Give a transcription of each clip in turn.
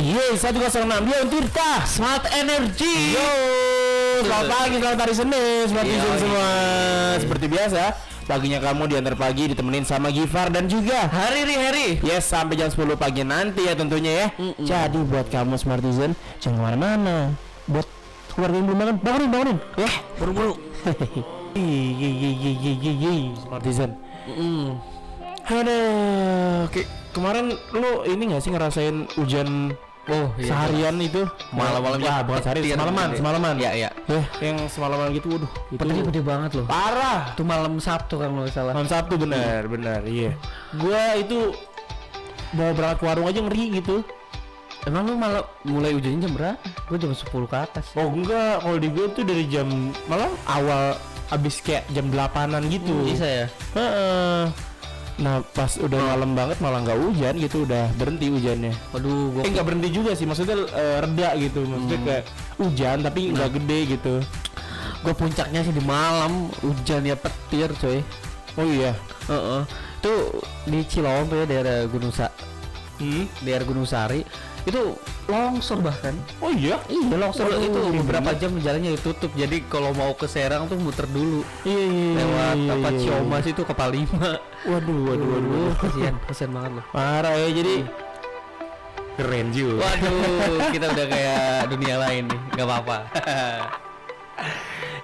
Yeay, 106 Bion Tirta Smart Energy. Yo, selamat pagi, selamat hari Senin Smart Vision semua. Seperti biasa, paginya kamu diantar pagi ditemenin sama Gifar dan juga Harry. Yes, sampai jam 10 pagi nanti ya tentunya ya. Jadi buat kamu Smart Vision, jangan kemana-mana. Buat keluarga yang belum makan, bangunin ya, buru-buru. Yeay, Smart Vision. Aduh, kemarin lu ini nggak sih ngerasain hujan seharian itu? Malam-malam ya, bukan seharian, semalaman. Iya. Yang semalaman gitu, waduh. Itu Gede banget loh. parah. Itu malam Sabtu kan kalau nggak salah. Malam Sabtu benar, iya. Gua itu mau berangkat ke warung aja ngeri gitu. Emang lu malah mulai hujannya jam berapa? Gue jam 10 ke atas. Oh enggak, kalau di gue tuh dari jam malam awal abis kayak jam 8-an gitu. Bisa ya? Heeh. Nah pas udah malam banget malah nggak hujan gitu, udah berhenti hujannya. Waduh, gua Nggak berhenti juga sih, maksudnya reda gitu, maksudnya kayak hujan tapi nggak gede gitu. puncaknya sih di malam hujan ya petir coy. Oh iya. Itu di Cilowong tuh ya, daerah daerah Gunung Sari itu longsor bahkan. Oh iya. Iya longsor Waduh, itu beberapa bener. jam jalannya ditutup. Jadi kalau mau ke Serang tuh muter dulu. Iya. Lewat apa Ciomas itu ke Palima. Waduh. Kasian banget loh. Parah ya, jadi keren juga. Waduh, kita udah kayak dunia lain nih. Gak apa-apa.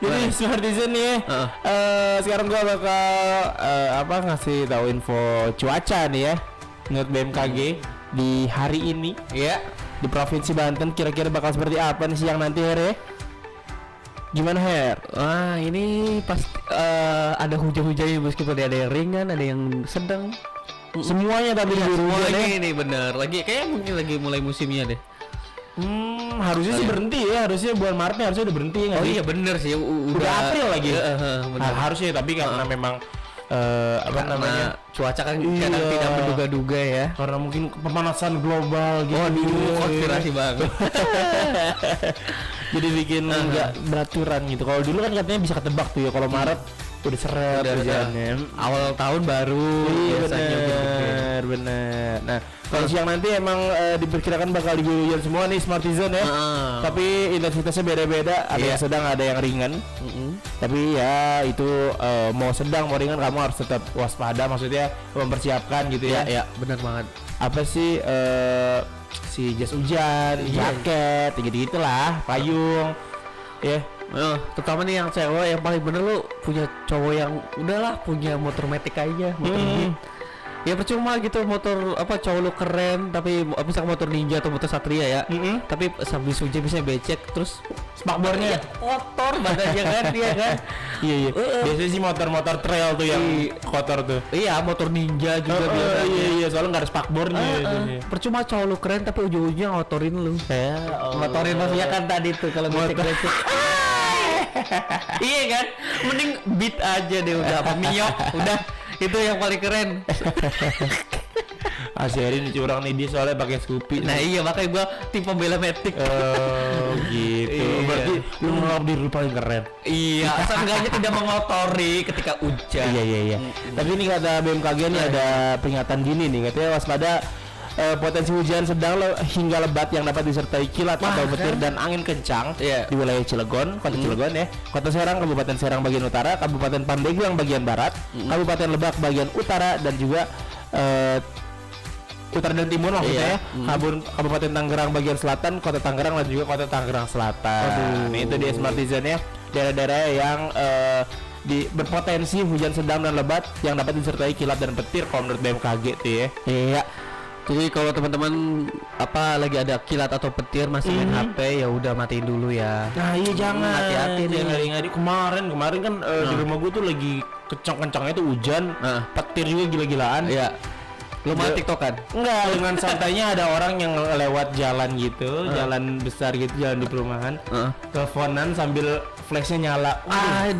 Jadi Smart Vision nih ya. Sekarang gua bakal ngasih tahu info cuaca nih ya. Menurut BMKG di hari ini Ya. di Provinsi Banten kira-kira bakal seperti apa nih siang nanti Her ya? Gimana Her? Wah, ini pas ada hujan-hujannya, meskipun ada yang ringan, ada yang sedang. Semuanya tapi diguyur Semua hujan ya. lagi nih bener. Lagi kayak mungkin lagi mulai musimnya deh. Harusnya sih berhenti ya, harusnya bulan Maretnya harusnya udah berhenti ya. Oh iya bener sih, Udah April lagi. Bener. Harusnya tapi karena memang Karena cuaca kan kadang tidak menduga-duga ya. karena mungkin pemanasan global gitu. Waduh, konspirasi banget. Jadi bikin nggak beraturan gitu. Kalau dulu kan katanya bisa ketebak tuh ya, kalau Maret udah seret hujannya. Awal tahun baru Iya biasanya bener. Nah kalau siang nanti emang diperkirakan bakal diguyur hujan semua nih Smart Vision ya. Tapi intensitasnya beda-beda. Ada yang sedang, ada yang ringan. Tapi ya itu mau sedang mau ringan kamu harus tetap waspada. Maksudnya mempersiapkan gitu ya. Iya, benar banget. Apa sih si jas hujan, jaket, gitu-gitulah, payung. Ya. Terutama nih yang cewek yang paling bener, lu punya cowok yang udahlah punya motor matic aja, motor Beat. Ya percuma gitu motor cowok lu keren tapi misalkan motor Ninja atau motor Satria ya. Tapi sambil hujan bisa becek terus Spakbornya kotor badannya kan dia kan. Iya. Biasanya sih motor-motor trail tuh yang kotor tuh. Iya, motor Ninja juga biasanya. Iya, soalnya nggak ada spakbornya. Percuma cowok lu keren tapi ujung-ujungnya ngotorin lu. Ngotorin maksudnya kan tadi tuh kalau becek-becek. Iya kan, mending Beat aja deh udah, apa Mio udah, itu yang paling keren. Asherin curang nih, dia soalnya pakai Scoopy. Nah iya, makanya gua tim pembela matic. Gitu. Berarti lu menganggap diri lu paling keren. Iya, seenggaknya tidak mengotori ketika hujan. Iya. Tapi ini kata BMKG nih ada peringatan dini nih, katanya waspada potensi hujan sedang hingga lebat yang dapat disertai kilat atau petir dan angin kencang di wilayah Cilegon, kota Cilegon ya, kota Serang, Kabupaten Serang bagian utara, Kabupaten Pandeglang bagian barat, Kabupaten Lebak bagian utara, dan juga utara dan timur maksudnya ya. Kabupaten Tangerang bagian selatan, kota Tangerang dan juga kota Tangerang Selatan. Nah, itu dia Smart Vision ya, daerah-daerah yang berpotensi hujan sedang dan lebat yang dapat disertai kilat dan petir kalau menurut BMKG tuh ya. Iya. Jadi kalau teman-teman lagi ada kilat atau petir masih main HP, ya udah matiin dulu ya. Nah iya, jangan hati-hati nih. ngari-ngari. Kemarin kan di rumah gue tuh lagi kencang-kencangnya tuh hujan, petir juga gila-gilaan. Iya. Lu main TikTok kan? Enggak, dengan santainya ada orang yang lewat jalan gitu, jalan besar gitu, jalan di perumahan, teleponan sambil flashnya nyala.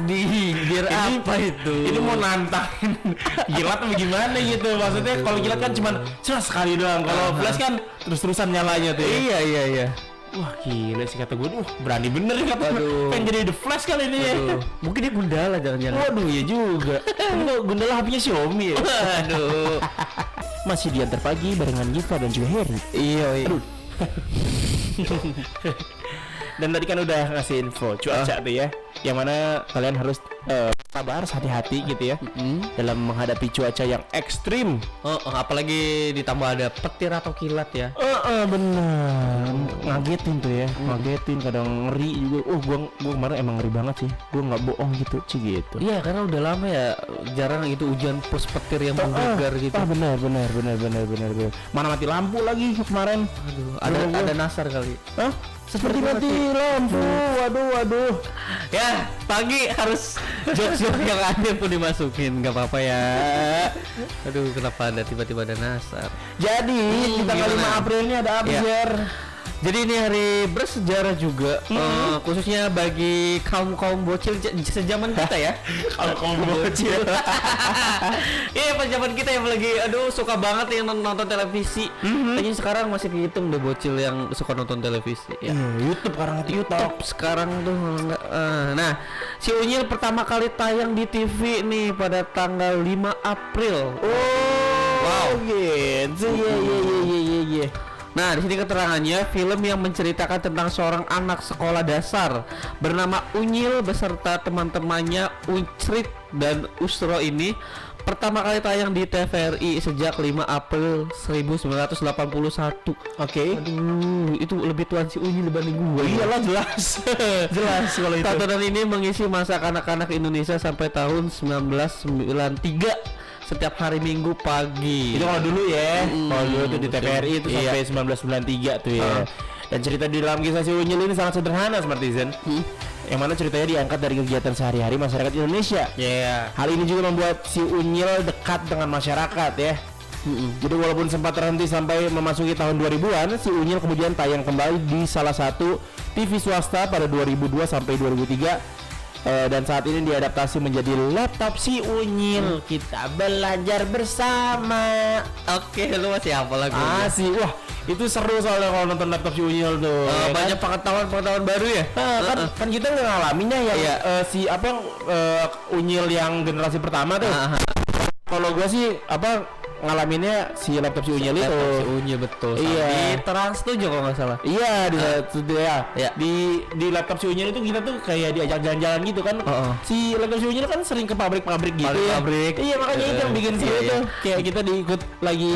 Biar apa itu? Ini mau nantangin kilat apa gimana gitu? Maksudnya kalau kilat kan cuma sekali doang, kalau flash kan terus-terusan nyalanya tuh. Iya. Wah gila sih kata gue, berani bener ya kata gue. Pengen jadi The Flash kali ini ya. Mungkin dia Gundala jangan-jangan. Waduh iya juga. Ini Gundala HP-nya Xiaomi ya. Waduh. Masih diantar pagi barengan Giva dan juga Harry. Iya. Aduh, Dan tadi kan udah ngasih info cuaca tuh ya, yang mana kalian harus sabar, hati-hati gitu ya dalam menghadapi cuaca yang ekstrim. Apalagi ditambah ada petir atau kilat ya. Bener, ngagetin tuh ya, ngagetin, kadang ngeri juga. Gua kemarin emang ngeri banget sih, gua nggak bohong gitu, gitu. Iya, karena udah lama ya jarang itu hujan plus petir yang menggelegar gitu. Bener. Mana mati lampu lagi kemarin. Aduh, ada nasar kali. Seperti mati lampu. Waduh. Ya, pagi harus jokes yang ada pun dimasukin, nggak apa-apa ya. Aduh, kenapa ada tiba-tiba ada nasar? Jadi di tanggal 5 April ini ada apa, Jer? Jadi ini hari bersejarah juga, khususnya bagi kaum bocil sejaman kita ya. Kaum bocil. Iya, pas zaman kita yang lagi suka banget yang nonton televisi. Kayaknya sekarang masih kehitung deh bocil yang suka nonton televisi ya. YouTube sekarang tuh enggak. Nah, si Unyil pertama kali tayang di TV nih pada tanggal 5 April. Wow, gitu. Iya. Nah, di sini keterangannya, film yang menceritakan tentang seorang anak sekolah dasar bernama Unyil beserta teman-temannya Uncrit dan Usro ini pertama kali tayang di TVRI sejak 5 April 1981. Oke. Aduh, itu lebih tuan si Unyil dibanding gue. Iyalah, jelas. Jelas kalau itu. Tontonan ini mengisi masa kanak-kanak Indonesia sampai tahun 1993. Setiap hari Minggu pagi. Itu kalau dulu ya. Kalau dulu tuh di TVRI itu sampai 1993 tuh ya. Dan cerita di dalam kisah si Unyil ini sangat sederhana, Smartizen. Yang mana ceritanya diangkat dari kegiatan sehari-hari masyarakat Indonesia. Hal ini juga membuat si Unyil dekat dengan masyarakat ya. Jadi walaupun sempat terhenti sampai memasuki tahun 2000-an, si Unyil kemudian tayang kembali di salah satu TV swasta pada 2002 sampai 2003. Dan saat ini diadaptasi menjadi Laptop si Unyil. Kita belajar bersama. Oke, lu masih apa lagi? Wah, itu seru soalnya kalau nonton Laptop si Unyil tuh. Banyak pengetahuan baru ya. Kan kita nggak ngalaminnya yang Unyil yang generasi pertama tuh. Kalau gua sih ngalaminnya si Laptop si Unyil itu. Si Unyil betul. Iya. Di Trans 7 kalau nggak salah. Iya, di Laptop si Unyil itu kita tuh kayak diajak jalan-jalan gitu kan. Si Laptop si Unyil kan sering ke pabrik-pabrik gitu. Pabrik. Iya, makanya itu yang bikin seru tuh. Kayak kita diikut lagi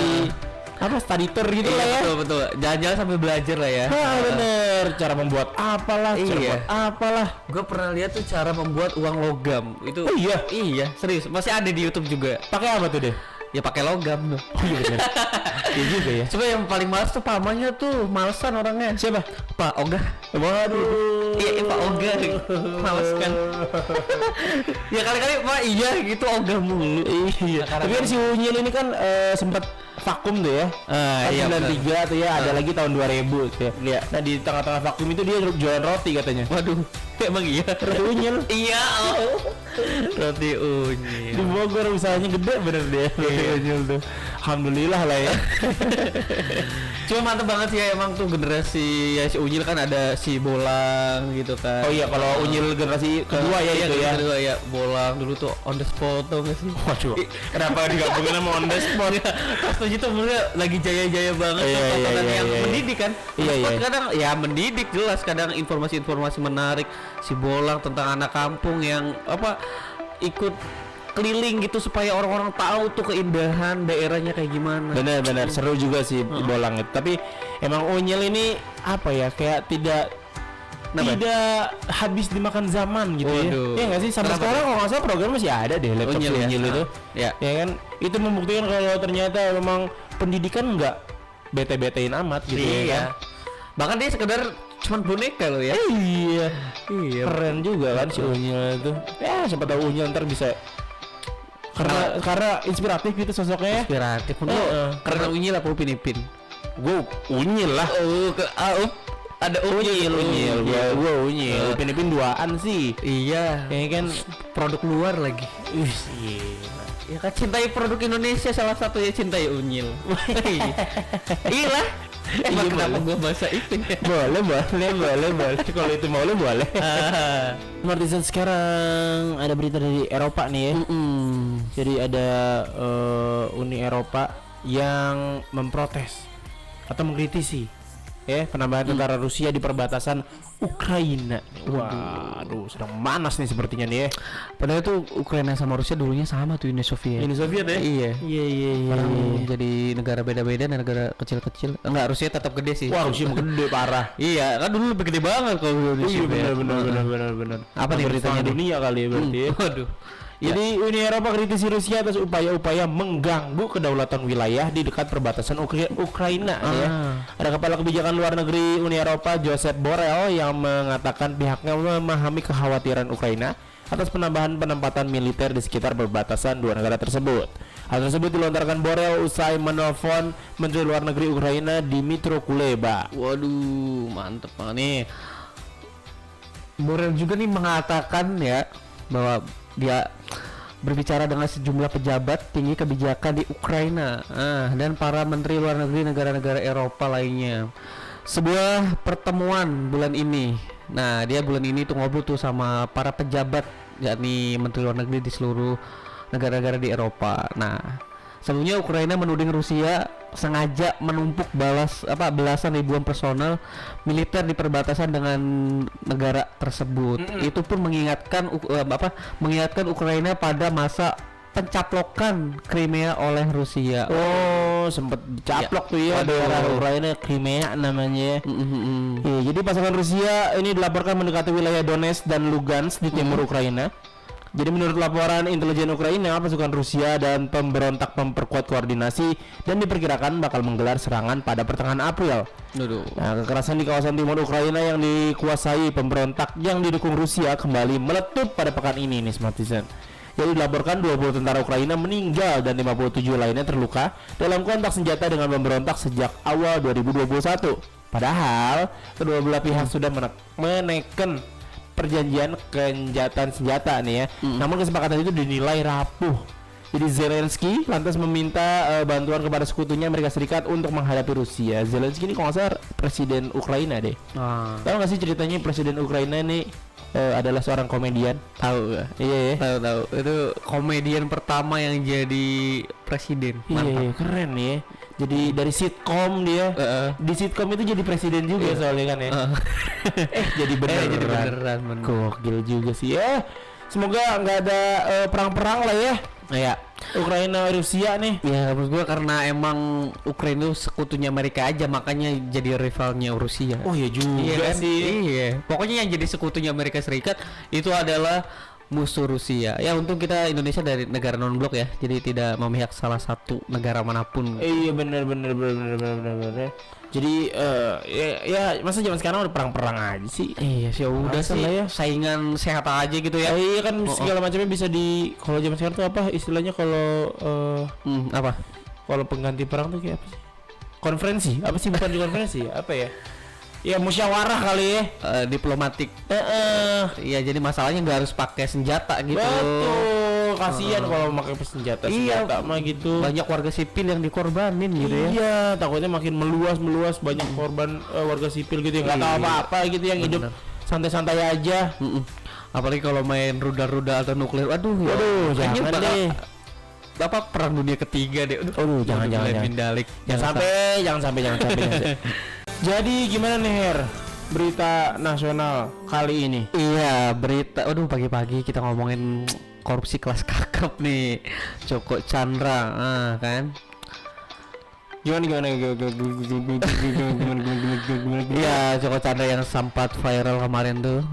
study tour gitu lah ya. Betul. Jalan-jalan sambil belajar lah ya. Bener. Cara membuat apalah, Gue pernah lihat tuh cara membuat uang logam. Itu. Iya, serius. Masih ada di YouTube juga. Pakai apa tuh deh? Ya pakai logam tuh. Iya benar. Iya juga ya. Coba yang paling males tuh pamannya tuh, malesan orangnya. Siapa? Pak Oga. Waduh. Iya, Pak Oga. Males kan. Ya kali-kali Pak gitu Oga mulu. Iya. Tapi kan si Unyil ini kan sempat vakum tuh ya. Iya, 93 tuh ya, ada lagi tahun 2000 tuh ya. Iya. Nah, di tengah-tengah vakum itu dia jualan roti katanya. Waduh. Emang iya? Roti Unyil. Iya. Roti Unyil. Di Bogor usahanya gede bener deh. Roti Unyil tuh. Alhamdulillah lah ya. Cuma mantep banget sih ya, emang tuh generasi ya si Unyil kan ada si Bolang gitu kan. Oh iya, kalau Unyil generasi kedua ya itu ya. Kedua ya, Bolang dulu tuh on the spot tau gak sih? Waduh. Kenapa digabungin sama on the spot? Pas tuh itu mulai lagi jaya-jaya banget tontonan yang mendidik kan. Iya. Kadang ya mendidik jelas, kadang informasi-informasi menarik. Si Bolang tentang anak kampung yang ikut keliling gitu supaya orang-orang tahu tuh keindahan daerahnya kayak gimana. Benar seru juga sih Bolang itu. Tapi emang Unyil ini kayak tidak habis dimakan zaman gitu. Ya nggak sih, sampai sekarang kalau nggak salah program masih ada deh Laptop Unyil itu. Ya kan, itu membuktikan kalau ternyata memang pendidikan nggak bete-betein amat gitu ya kan. Bahkan dia sekedar cuman boneka loh ya. Iya. Keren juga kan si Unyil itu. Ya siapa tahu Unyil ntar bisa karena inspiratif gitu sosoknya. Inspiratif. Karena Unyil apa Upin Ipin? Gue Unyil lah. Ada Unyil. Gue Unyil. Upin Ipin duaan sih. Iya. Kayaknya kan produk luar lagi. Ya kan, cintai produk Indonesia, salah satu ya cintai Unyil. Iya lah. Kenapa gue bahasa itu ya? Boleh. Kalau itu mau boleh. Martisan sekarang ada berita dari Eropa nih ya. Jadi ada Uni Eropa yang memprotes atau mengkritisi penambahan tentara Rusia di perbatasan Ukraina. Waduh, sedang manas nih sepertinya nih ya. Padahal tuh Ukraina sama Rusia dulunya sama tuh, Uni Soviet. Uni Soviet ya? Iya. Iya. Jadi negara beda-beda dan negara kecil-kecil. Enggak, Rusia tetap gede sih. Wah, Rusia gede parah. Iya, kan dulu lebih gede banget kalau Uni Soviet. Benar. Apa nih beritanya dunia kali ya berarti? Waduh. Jadi Uni Eropa kritisi Rusia atas upaya-upaya mengganggu kedaulatan wilayah di dekat perbatasan Ukraina ya. Ada kepala kebijakan luar negeri Uni Eropa Josep Borrell yang mengatakan pihaknya memahami kekhawatiran Ukraina atas penambahan penempatan militer di sekitar perbatasan dua negara tersebut. Hal tersebut dilontarkan Borrell usai menelpon Menteri Luar Negeri Ukraina Dmytro Kuleba. Waduh, mantep banget nih. Borrell juga nih mengatakan ya bahwa dia berbicara dengan sejumlah pejabat tinggi kebijakan di Ukraina dan para menteri luar negeri negara-negara Eropa lainnya. Sebuah pertemuan bulan ini. Nah, dia bulan ini tuh ngobrol tuh sama para pejabat, yakni menteri luar negeri di seluruh negara-negara di Eropa. Nah, sebelumnya Ukraina menuding Rusia sengaja menumpuk belasan ribuan personel militer di perbatasan dengan negara tersebut. Itu pun mengingatkan Ukraina pada masa pencaplokan Crimea oleh Rusia. Oh, sempat dicaplok tuh ya daerah Ukraina, Crimea namanya. Ya, jadi pasukan Rusia ini dilaporkan mendekati wilayah Donetsk dan Lugansk di timur Ukraina. Jadi menurut laporan intelijen Ukraina, pasukan Rusia dan pemberontak memperkuat koordinasi dan diperkirakan bakal menggelar serangan pada pertengahan April. Nah, kekerasan di kawasan timur Ukraina yang dikuasai pemberontak yang didukung Rusia kembali meletup pada pekan ini nih Smart Citizen. Jadi dilaporkan 20 tentara Ukraina meninggal dan 57 lainnya terluka dalam kontak senjata dengan pemberontak sejak awal 2021. Padahal kedua belah pihak sudah menekan perjanjian gencatan senjata nih ya. Namun kesepakatan itu dinilai rapuh. Jadi Zelensky lantas meminta bantuan kepada sekutunya Amerika Serikat untuk menghadapi Rusia. Zelensky ini kalau nggak salah presiden Ukraina deh. Tahu nggak sih ceritanya presiden Ukraina ini adalah seorang komedian? Tahu gak? Iya. Tahu. Itu komedian pertama yang jadi presiden. Iya, keren ya. Jadi dari sitkom dia di sitkom itu jadi presiden juga soalnya kan ya. Jadi beneran. Gokil juga sih ya. Semoga nggak ada perang-perang lah ya. Ya, Ukraina Rusia nih. Ya menurut gua karena emang Ukraina itu sekutunya Amerika aja, makanya jadi rivalnya Rusia. Oh iya juga kan? sih. Iya. Pokoknya yang jadi sekutunya Amerika Serikat itu adalah musuh Rusia. Ya untung kita Indonesia dari negara non blok ya, jadi tidak memihak salah satu negara manapun. Iya benar. Jadi ya masa zaman sekarang udah perang-perang aja sih. Iya sih udah sih ya. Saingan sehat aja gitu ya. Iya kan segala macamnya bisa kalau zaman sekarang tuh apa istilahnya kalau apa? Kalau pengganti perang tuh kayak apa sih? Konferensi? Apa sih bukan konferensi? Apa ya? Ya musyawarah kali ya, diplomatik. Iya jadi masalahnya nggak harus pakai senjata gitu. Betul, kasihan kalau pakai senjata mah gitu. Banyak warga sipil yang dikorbanin gitu ya. Iya, takutnya makin meluas banyak korban warga sipil gitu yang nggak tahu apa-apa gitu yang hidup santai-santai aja. Apalagi kalau main rudal-rudal atau nuklir. Waduh, jangan deh. Bapak perang dunia ketiga deh. Jangan sampai. Jadi gimana nih Her? Berita nasional kali ini. Iya, berita. Pagi-pagi kita ngomongin korupsi kelas kakap nih. Joko Chandra, kan? Gimana? Iya, Joko Chandra yang sempat viral kemarin tuh.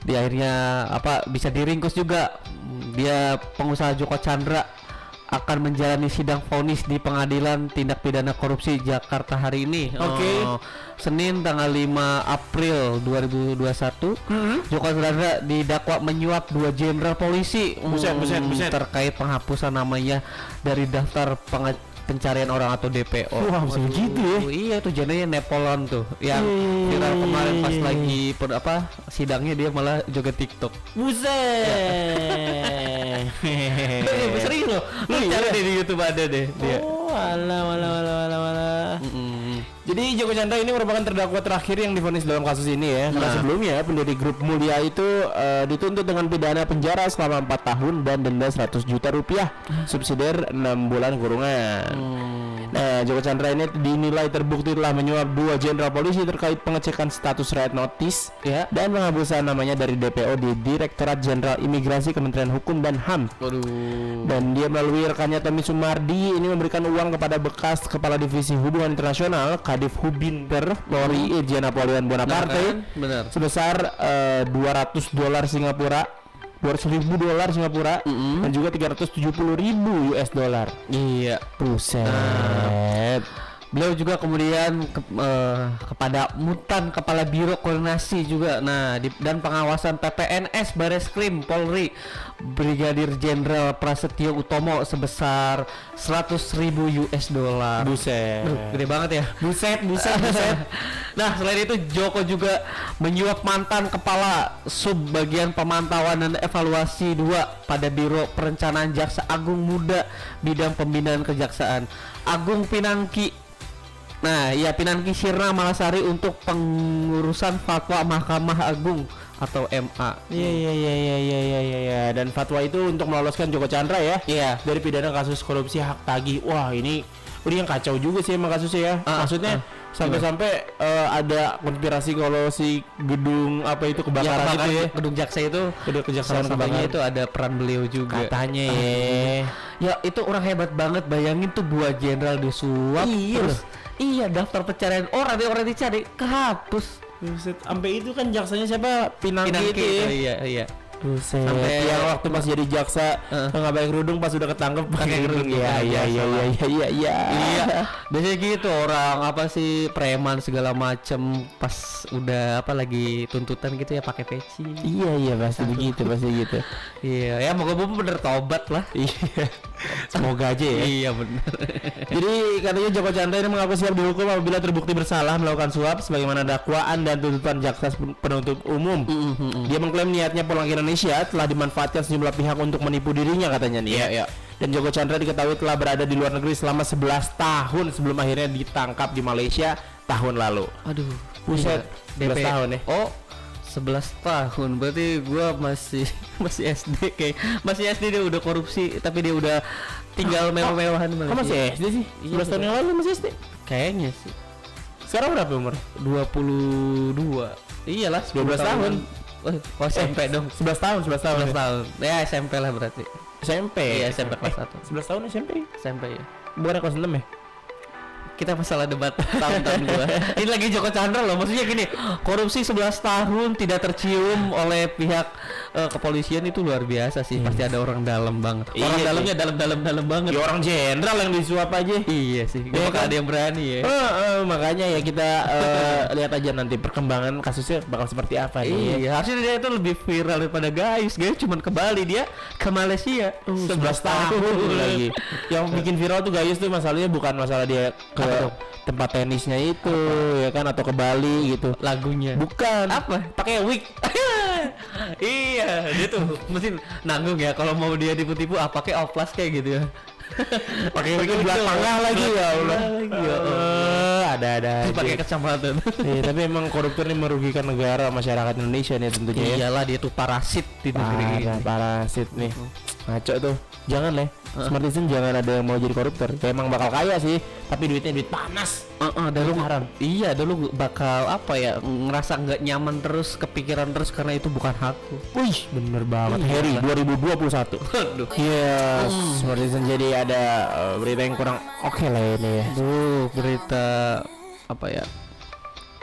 Di akhirnya bisa diringkus juga. Dia pengusaha Joko Chandra akan menjalani sidang vonis di Pengadilan Tindak Pidana Korupsi Jakarta hari ini. Senin tanggal 5 April 2021. Joko Chandra didakwa menyuap 2 jenderal polisi buset. terkait penghapusan namanya dari daftar pencarian orang atau DPO. Wah, bisa begitu ya? Iya tuh jadinya Nepolon tuh yang viral kemarin pas lagi sidangnya dia malah joget TikTok. Buset. Serius loh. Lu cari deh di YouTube ada deh dia. Alah. Jadi Joko Chandra ini merupakan terdakwa terakhir yang divonis dalam kasus ini ya. Karena sebelumnya pendiri grup Mulia itu dituntut dengan pidana penjara selama 4 tahun dan denda 100 juta rupiah, subsidiar 6 bulan kurungan. Nah, Joko Chandra ini dinilai terbukti telah menyuap 2 jenderal polisi terkait pengecekan status red notice Ya. dan penghapusan namanya dari DPO di Direktorat Jenderal Imigrasi Kementerian Hukum dan HAM. Waduh. Dan dia melalui rekannya Tommy Sumardi ini memberikan uang kepada bekas Kepala Divisi Hubungan Internasional Kadif Hubinter Polri Irjen Napoleon Bonaparte Benar. sebesar $200 Singapura, $200.000 dan juga $370.000. Iya. Buset. Beliau juga kemudian kepada Mutan Kepala Biro Koordinasi juga dan pengawasan PPNS Bareskrim Polri Brigadir Jenderal Prasetyo Utomo sebesar $100.000. Buset. Gede banget ya. Buset. Nah, selain itu Joko juga menyuap mantan Kepala Sub Bagian Pemantauan dan Evaluasi 2 pada Biro Perencanaan Jaksa Agung Muda Bidang Pembinaan Kejaksaan Agung Pinangki. Nah, ya Pinangki Sirna Malasari untuk pengurusan fatwa Mahkamah Agung atau MA. Iya. Dan fatwa itu untuk meloloskan Joko Chandra ya. Iya. Dari pidana kasus korupsi hak tagih. Wah, ini yang kacau juga sih emang kasusnya ya. Maksudnya sampai-sampai ada konspirasi kalau si gedung apa itu kebakaran gitu ya. Gedung Jaksa itu, gedung kejaksaan kebakaran itu ada peran beliau juga. Katanya ya. Ya itu orang hebat banget, bayangin tuh 2 jenderal disuap. Iya, daftar pencarian orang dicari kehapus. Buset, sampai itu kan jaksanya siapa? Pinangki itu ya. Iya. Buset. Sampai yang waktu pas jadi jaksa nggak pakai kerudung, pas udah ketangkep pakai kerudung. Iya. Biasanya gitu orang apa sih preman segala macem pas udah apa lagi tuntutan gitu ya pakai peci. Iya pasti begitu. Iya, ya moga-moga bener tobat lah. Iya. Semoga aja ya. Iya bener. Jadi katanya Joko Chandra ini mengaku siap dihukum apabila terbukti bersalah melakukan suap sebagaimana dakwaan dan tuntutan jaksa penuntut umum. Dia mengklaim niatnya pulang ke Indonesia telah dimanfaatkan sejumlah pihak untuk menipu dirinya katanya nih. Iya. Dan Joko Chandra diketahui telah berada di luar negeri selama 11 tahun sebelum akhirnya ditangkap di Malaysia tahun lalu. Aduh, buset. 11 tahun ya. Oh, 11 tahun berarti gua masih SD kayak. Masih SD dia udah korupsi tapi dia udah tinggal mewah-mewahan di Malaysia. Kamu masih SD sih? 11 tahun yang lalu masih SD? Kayaknya sih. Sekarang berapa umur? 22. Iyalah 12 tahun. Oh, SMP dong. 11 tahun. 11 tahun. Ya SMP lah berarti. SMP. Iya, SMP kelas 1. 11 tahun SMP. SMP ya. Bukan kelas 6 ya? Kita masalah debat tahun-tahun gua. Ini lagi Joko Chandra loh. Maksudnya gini, korupsi 11 tahun tidak tercium oleh pihak kepolisian itu luar biasa sih. Pasti ada orang dalam banget. Orang dalamnya dalam banget. Ya orang jenderal yang disuap aja. Iya sih. Gak bakal ada yang berani ya. Makanya ya kita lihat aja nanti perkembangan kasusnya bakal seperti apa nih. Iya, harusnya dia itu lebih viral daripada guys cuman ke Bali, dia ke Malaysia 11 tahun lagi. Yang bikin viral tuh guys tuh masalahnya bukan masalah dia ke tempat tenisnya itu ya kan atau ke Bali gitu. Lagunya bukan apa? Pakai wig. Iya, dia tuh mesti nanggung ya kalau mau dia tipu-tipu pakai oplas kayak gitu ya. Pakai wig belah tengah lagi ya Allah. Ada aja. Pakai kacamata. Iya, tapi emang koruptor ini merugikan negara, masyarakat Indonesia nih tentunya ya. Iyalah, dia tuh parasit di negeri ini. Parasit nih. Ngaco tuh. Jangan lah. Smartisan jangan ada yang mau jadi koruptor. Ya emang bakal kaya sih, tapi duitnya duit panas. Dan lu haram. Iya, dan lu bakal apa ya? Ngerasa nggak nyaman terus, kepikiran terus karena itu bukan hakku. Wih, bener banget. Harry 2021. Aduh. Iya, Smartisan jadi ada berita yang kurang oke lah ini ya. Berita apa ya?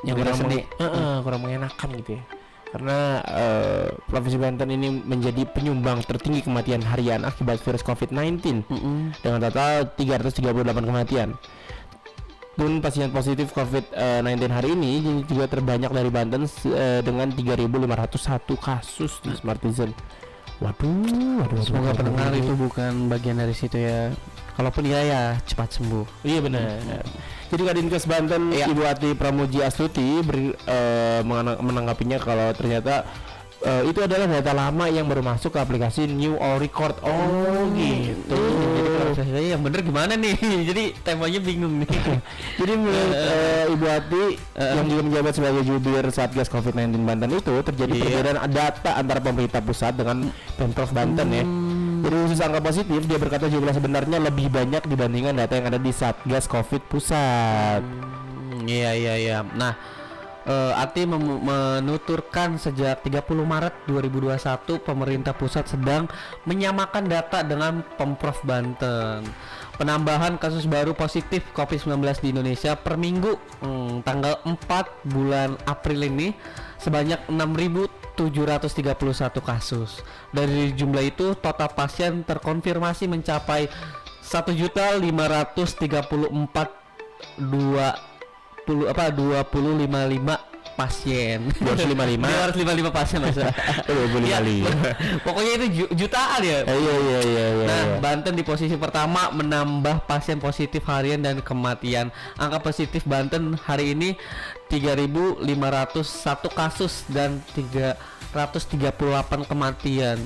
Yang kurang sedih. Kurang mengenakan gitu ya. Karena Provinsi Banten ini menjadi penyumbang tertinggi kematian harian akibat virus COVID-19 dengan total 338 kematian. Pun pasien positif COVID-19 hari ini juga terbanyak dari Banten dengan 3.501 kasus di Smartisan. Waduh. Semoga pendengar itu bukan bagian dari situ ya. Kalaupun ya cepat sembuh. Iya benar. Jadi Kadinkes Banten Ibu Ati Pramuji Astuti menanggapinya kalau ternyata itu adalah data lama yang baru masuk ke aplikasi New All Record. Gitu. Jadi saya yang bener gimana nih? Jadi temanya bingung nih. Jadi menurut Ibu Ati yang juga menjabat sebagai jubir Satgas COVID-19 Banten itu terjadi perbedaan data antara pemerintah pusat dengan Pemprov Banten ya. Jadi khusus angka positif, dia berkata jumlah sebenarnya lebih banyak dibandingkan data yang ada di Satgas Covid pusat. Iya. Nah, Ati menuturkan sejak 30 Maret 2021 pemerintah pusat sedang menyamakan data dengan Pemprov Banten. Penambahan kasus baru positif COVID-19 di Indonesia per minggu tanggal 4 bulan April ini sebanyak 6.731 kasus. Dari jumlah itu total pasien terkonfirmasi mencapai 1.534.255 pasien. 255 pasien masa. Ya, pokoknya itu jutaan ya. Iya. Nah, Banten di posisi pertama menambah pasien positif harian dan kematian. Angka positif Banten hari ini 3.501 kasus dan 338 kematian.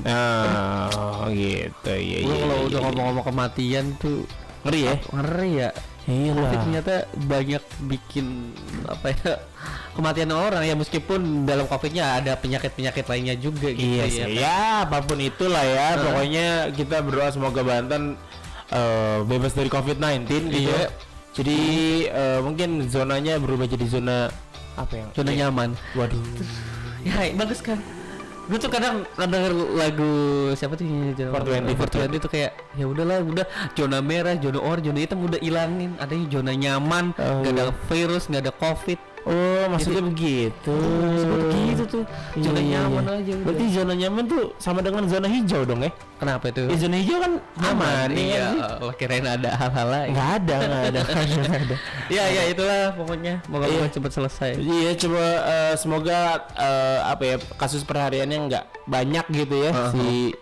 Gitu. Iya. Kalau udah ngomong-ngomong kematian tuh Ngeri ya? Ngeri ya. Iya Covid lah. ternyata banyak bikin apa ya, kematian orang ya, meskipun dalam Covidnya ada penyakit-penyakit lainnya juga gitu. Iya sih. Ya, apapun itulah ya. Pokoknya kita berdoa semoga Banten bebas dari COVID-19 gitu. Iya. Jadi mungkin zonanya berubah jadi zona apa yang? Zona nyaman. Waduh. Ya, bagus kan. Gue tuh kadang lagu siapa tuh ini 420 itu kayak ya udahlah, udah zona merah, zona orange, zona hitam udah ilangin, adanya zona nyaman, nggak ada virus, nggak ada covid. Oh, maksudnya begitu. Begitu tuh. Zona nyaman aja. Berarti zona nyaman tuh sama dengan zona hijau dong ya? Kenapa itu? Zona hijau kan aman. Iya, kirain ada hal-hal lain. Nggak ada. Ya itulah pokoknya. Moga-moga cepat selesai. Iya, coba semoga apa ya, kasus perhariannya nggak banyak gitu ya si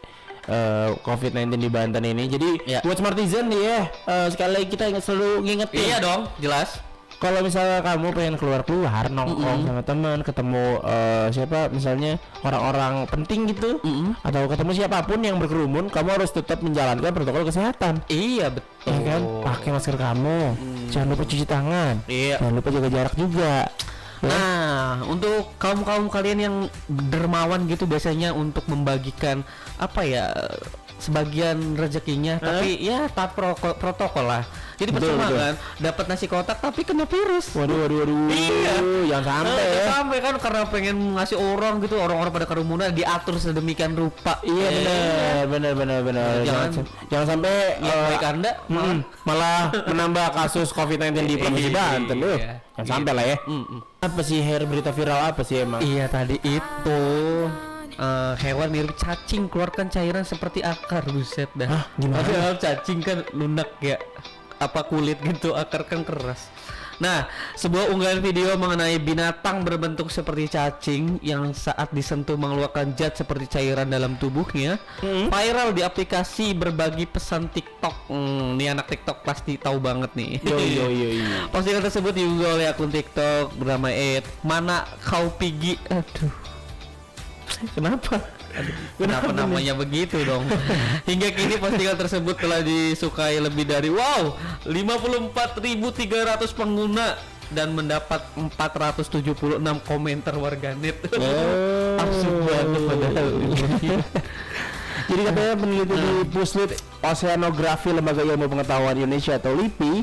COVID-19 di Banten ini. Jadi buat Smartizen nih ya, sekali lagi kita selalu ngingetin. Iya dong, jelas. Kalau misalnya kamu pengen keluar nongkrong sama teman, ketemu siapa misalnya orang-orang penting gitu, atau ketemu siapapun yang berkerumun, kamu harus tetap menjalankan protokol kesehatan. Iya betul. Ya kan, pakai masker kamu, jangan lupa cuci tangan, jangan lupa jaga jarak juga. Nah, untuk kaum kalian yang dermawan gitu biasanya untuk membagikan apa ya, sebagian rezekinya, tapi ya taat protokol lah. Jadi percuma kan dapat nasi kotak tapi kena virus. Waduh. Iya. Jangan sampai ya. Sampai kan karena pengen ngasih orang gitu, orang-orang pada kerumunan diatur sedemikian rupa. Iya benar. Jangan sampai baik Anda malah menambah kasus COVID-19 di Provinsi Banten loh. Jangan sampai lah ya. Apa sih berita viral apa sih emang? Iya tadi itu hewan mirip cacing keluarkan cairan seperti akar, buset dah. Hah, gimana? Padahal cacing kan lunak ya, apa kulit gitu, akar kan keras. Nah, sebuah unggahan video mengenai binatang berbentuk seperti cacing yang saat disentuh mengeluarkan zat seperti cairan dalam tubuhnya viral di aplikasi berbagi pesan TikTok. Nih anak TikTok pasti tahu banget nih. Yo. Postingan tersebut diunggah oleh akun TikTok bernama Mana Kau Pigi. Aduh. Kenapa namanya begitu dong? Hingga kini postingan tersebut telah disukai lebih dari 54.300 pengguna dan mendapat 476 komentar warganet. Absurd banget padahal. Jadi katanya peneliti di Puslit Oceanografi Lembaga Ilmu Pengetahuan Indonesia atau LIPI,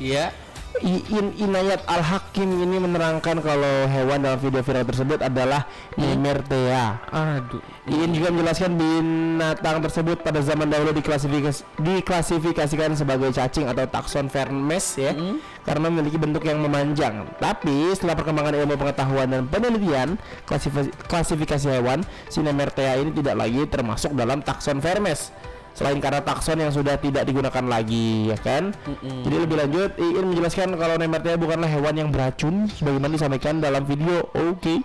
Inayat Al-Hakim ini menerangkan kalau hewan dalam video viral tersebut adalah Nemertea. Aduh. Iin juga menjelaskan binatang tersebut pada zaman dahulu diklasifikasikan sebagai cacing atau takson Vermes ya, karena memiliki bentuk yang memanjang. Tapi setelah perkembangan ilmu pengetahuan dan penelitian, klasifikasi hewan si Nemertea ini tidak lagi termasuk dalam takson Vermes. Selain karena takson yang sudah tidak digunakan lagi, ya kan? Jadi lebih lanjut, Iin menjelaskan kalau Nemertea bukanlah hewan yang beracun sebagaimana disampaikan dalam video. Oke.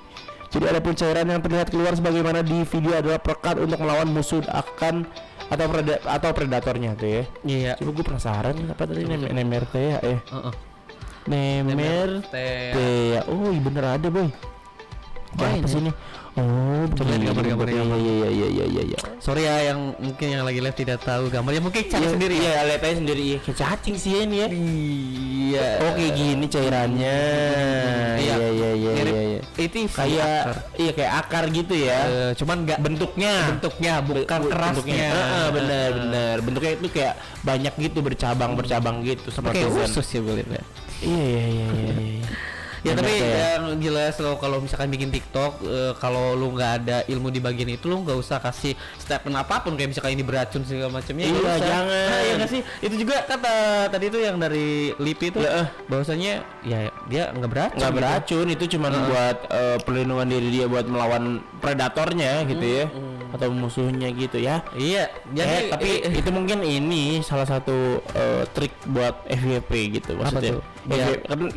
Jadi adapun cairan yang terlihat keluar sebagaimana di video adalah perekat untuk melawan musuh atau predatornya tuh ya. Iya. Coba gue penasaran apa tadi Nemertea ya? Nemertea. Oh, iya bener ada, boy. Apa sih ini? Oh, coba lihat gambar-gambarnya. Iya. Sorry ya yang mungkin yang lagi live tidak tahu gambarnya, mungkin cari sendiri ya. Lihat aja sendiri ya. Kayak cacing sih ini ya. Iya. Oh, kayak gini cairannya. Iya. sensitif kayak kayak akar gitu ya. Cuman nggak bentuknya bukan kerasnya. Bener bentuknya itu kayak banyak gitu bercabang gitu kayak seperti usus ya boleh ya. Iya. Ya tapi Banyak yang jelas lo kalau misalkan bikin TikTok kalau lu nggak ada ilmu di bagian itu lu nggak usah kasih statement apapun kayak misalkan ini beracun segala macamnya. Iya, jangan. Iya nggak sih? Itu juga kata tadi itu yang dari Lipi itu bahwasanya ya dia nggak beracun. Nggak beracun, itu cuma buat perlindungan diri dia buat melawan predatornya gitu ya. Atau musuhnya gitu ya. Iya, jadi tapi itu mungkin ini salah satu trik buat FYP gitu maksudnya.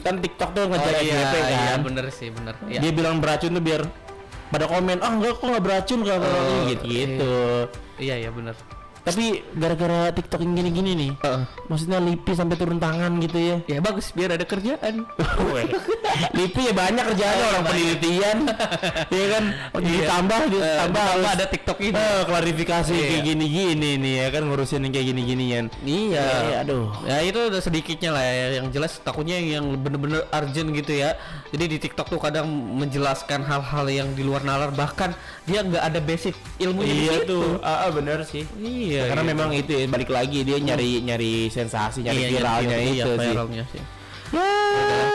Kan TikTok tuh ngejar FYP kan. Iya, bener sih, bener. Ya. Dia bilang beracun tuh biar pada komen, enggak kok nggak beracun kalau gitu. Iya, bener. Tapi gara-gara TikTok yang gini-gini nih, maksudnya Lipi sampai turun tangan gitu ya. Ya bagus biar ada kerjaan. Lipi ya banyak kerjaan orang penelitian, ya kan. Ditambah harus ada TikTok ini. Klarifikasi kayak gini-gini nih ya kan, ngurusin yang kayak gini-ginian. Iya. Aduh. Ya itu udah sedikitnya lah ya. Yang jelas takutnya yang bener-bener urgent gitu ya. Jadi di TikTok tuh kadang menjelaskan hal-hal yang di luar nalar, bahkan dia nggak ada basic ilmunya di situ. Bener sih. Iya. Karena memang itu ya, balik lagi dia nyari sensasi, nyari viralnya itu sih.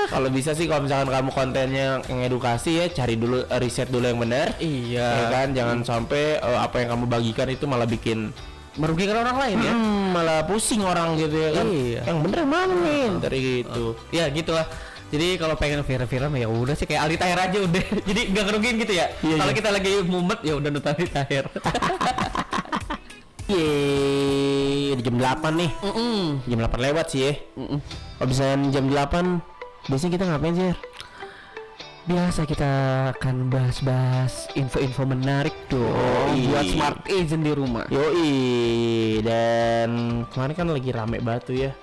Kalau bisa sih kalau misalkan kamu kontennya yang edukasi ya cari dulu riset dulu yang benar. Iya. Ya kan jangan sampai apa yang kamu bagikan itu malah bikin merugikan orang lain ya. Malah pusing orang gitu ya kan. Iya. Yang bener mana nih dari gitu. Ya gitulah. Jadi kalau pengen viral ya udah sih kayak Aldi Taher aja udah. Jadi nggak ngerugiin gitu ya. Kalau kita lagi mumet ya udah nonton Aldi Taher. Di jam 8 nih. Jam 8 lewat sih ya. Kalau misalnya jam 8 biasanya kita ngapain sih? Biasa kita akan bahas-bahas info-info menarik dong buat smart agent di rumah. Dan kemarin kan lagi rame batu ya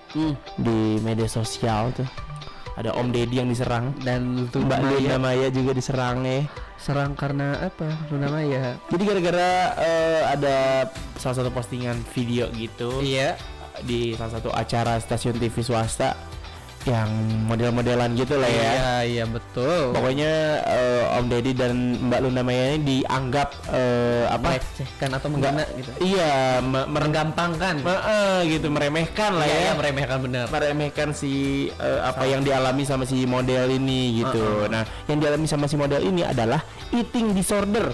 di media sosial tuh. Ada Om Deddy yang diserang dan Mbak Luna Maya juga diserang ya. Serang karena apa? Luna Maya. Jadi gara-gara ada salah satu postingan video gitu. Iya. Di salah satu acara stasiun TV swasta yang model-modelan gitu lah ya. Iya betul. Pokoknya Om Deddy dan Mbak Luna Maya ini dianggap melecehkan atau menghina gitu. Iya, menggampangkan. Gitu, meremehkan lah ya. Meremehkan benar. Meremehkan si apa yang dialami sama si model ini gitu. Nah, yang dialami sama si model ini adalah eating disorder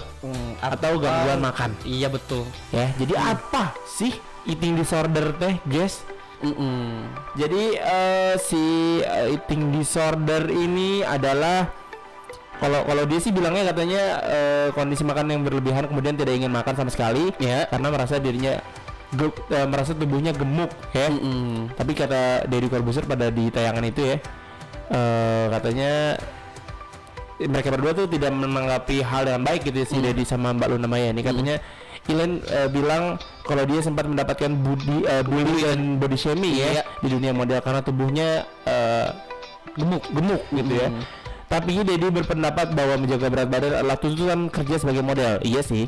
atau gangguan makan. Iya betul. Ya, jadi apa sih eating disorder teh, guys? Jadi si eating disorder ini adalah kalau dia sih bilangnya katanya kondisi makan yang berlebihan kemudian tidak ingin makan sama sekali karena merasa dirinya merasa tubuhnya gemuk ya. Tapi kata Deddy Corbuzier pada di tayangan itu ya katanya mereka berdua tuh tidak menanggapi hal dengan baik gitu si Deddy sama Mbak Luna Maya ini. Katanya Ilen bilang kalau dia sempat mendapatkan bully dan body shaming ya di dunia model karena tubuhnya gemuk gitu ya. Tapi Deddy berpendapat bahwa menjaga berat badan adalah tuntutan kerja sebagai model. Iya sih.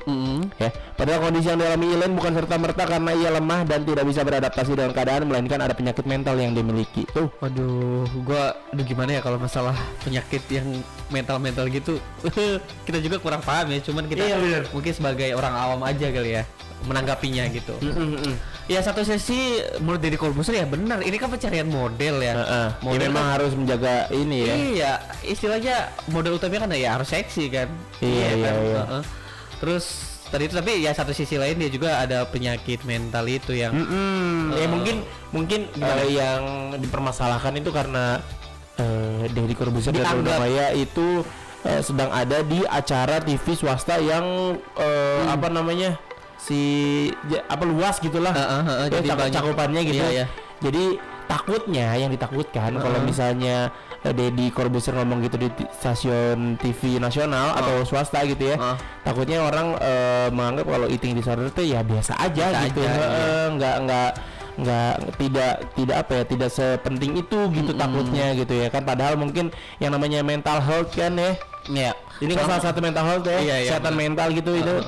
Ya. Padahal kondisi yang dialami Ilen bukan serta-merta karena ia lemah dan tidak bisa beradaptasi dengan keadaan, melainkan ada penyakit mental yang dimiliki. Tuh. Aduh gimana ya kalau masalah penyakit yang mental gitu. Kita juga kurang paham ya, cuman kita mungkin sebagai orang awam aja kali ya menanggapinya gitu. Ya satu sisi menurut Deddy Corbuzier ya benar, ini kan pencarian model ya. Model ya, memang harus menjaga ini ya. Iya, istilahnya model utamanya kan ya harus seksi kan. Iya. Terus tadi itu tapi ya satu sisi lain dia juga ada penyakit mental itu yang ya mungkin yang dipermasalahkan itu karena Deddy Corbuzier dan Luna Maya itu sedang ada di acara TV swasta yang apa namanya luas gitulah. Jadi cakupannya gitu. Iya. Jadi yang ditakutkan kalau misalnya Deddy Corbuzier ngomong gitu di stasiun TV nasional atau swasta gitu ya, takutnya orang menganggap kalau eating disorder itu ya biasa aja gitu. Tidak sepenting itu gitu takutnya gitu ya kan, padahal mungkin yang namanya mental health kan ya. Iya. Ini kan salah satu mental health ya, kesehatan mental gitu itu.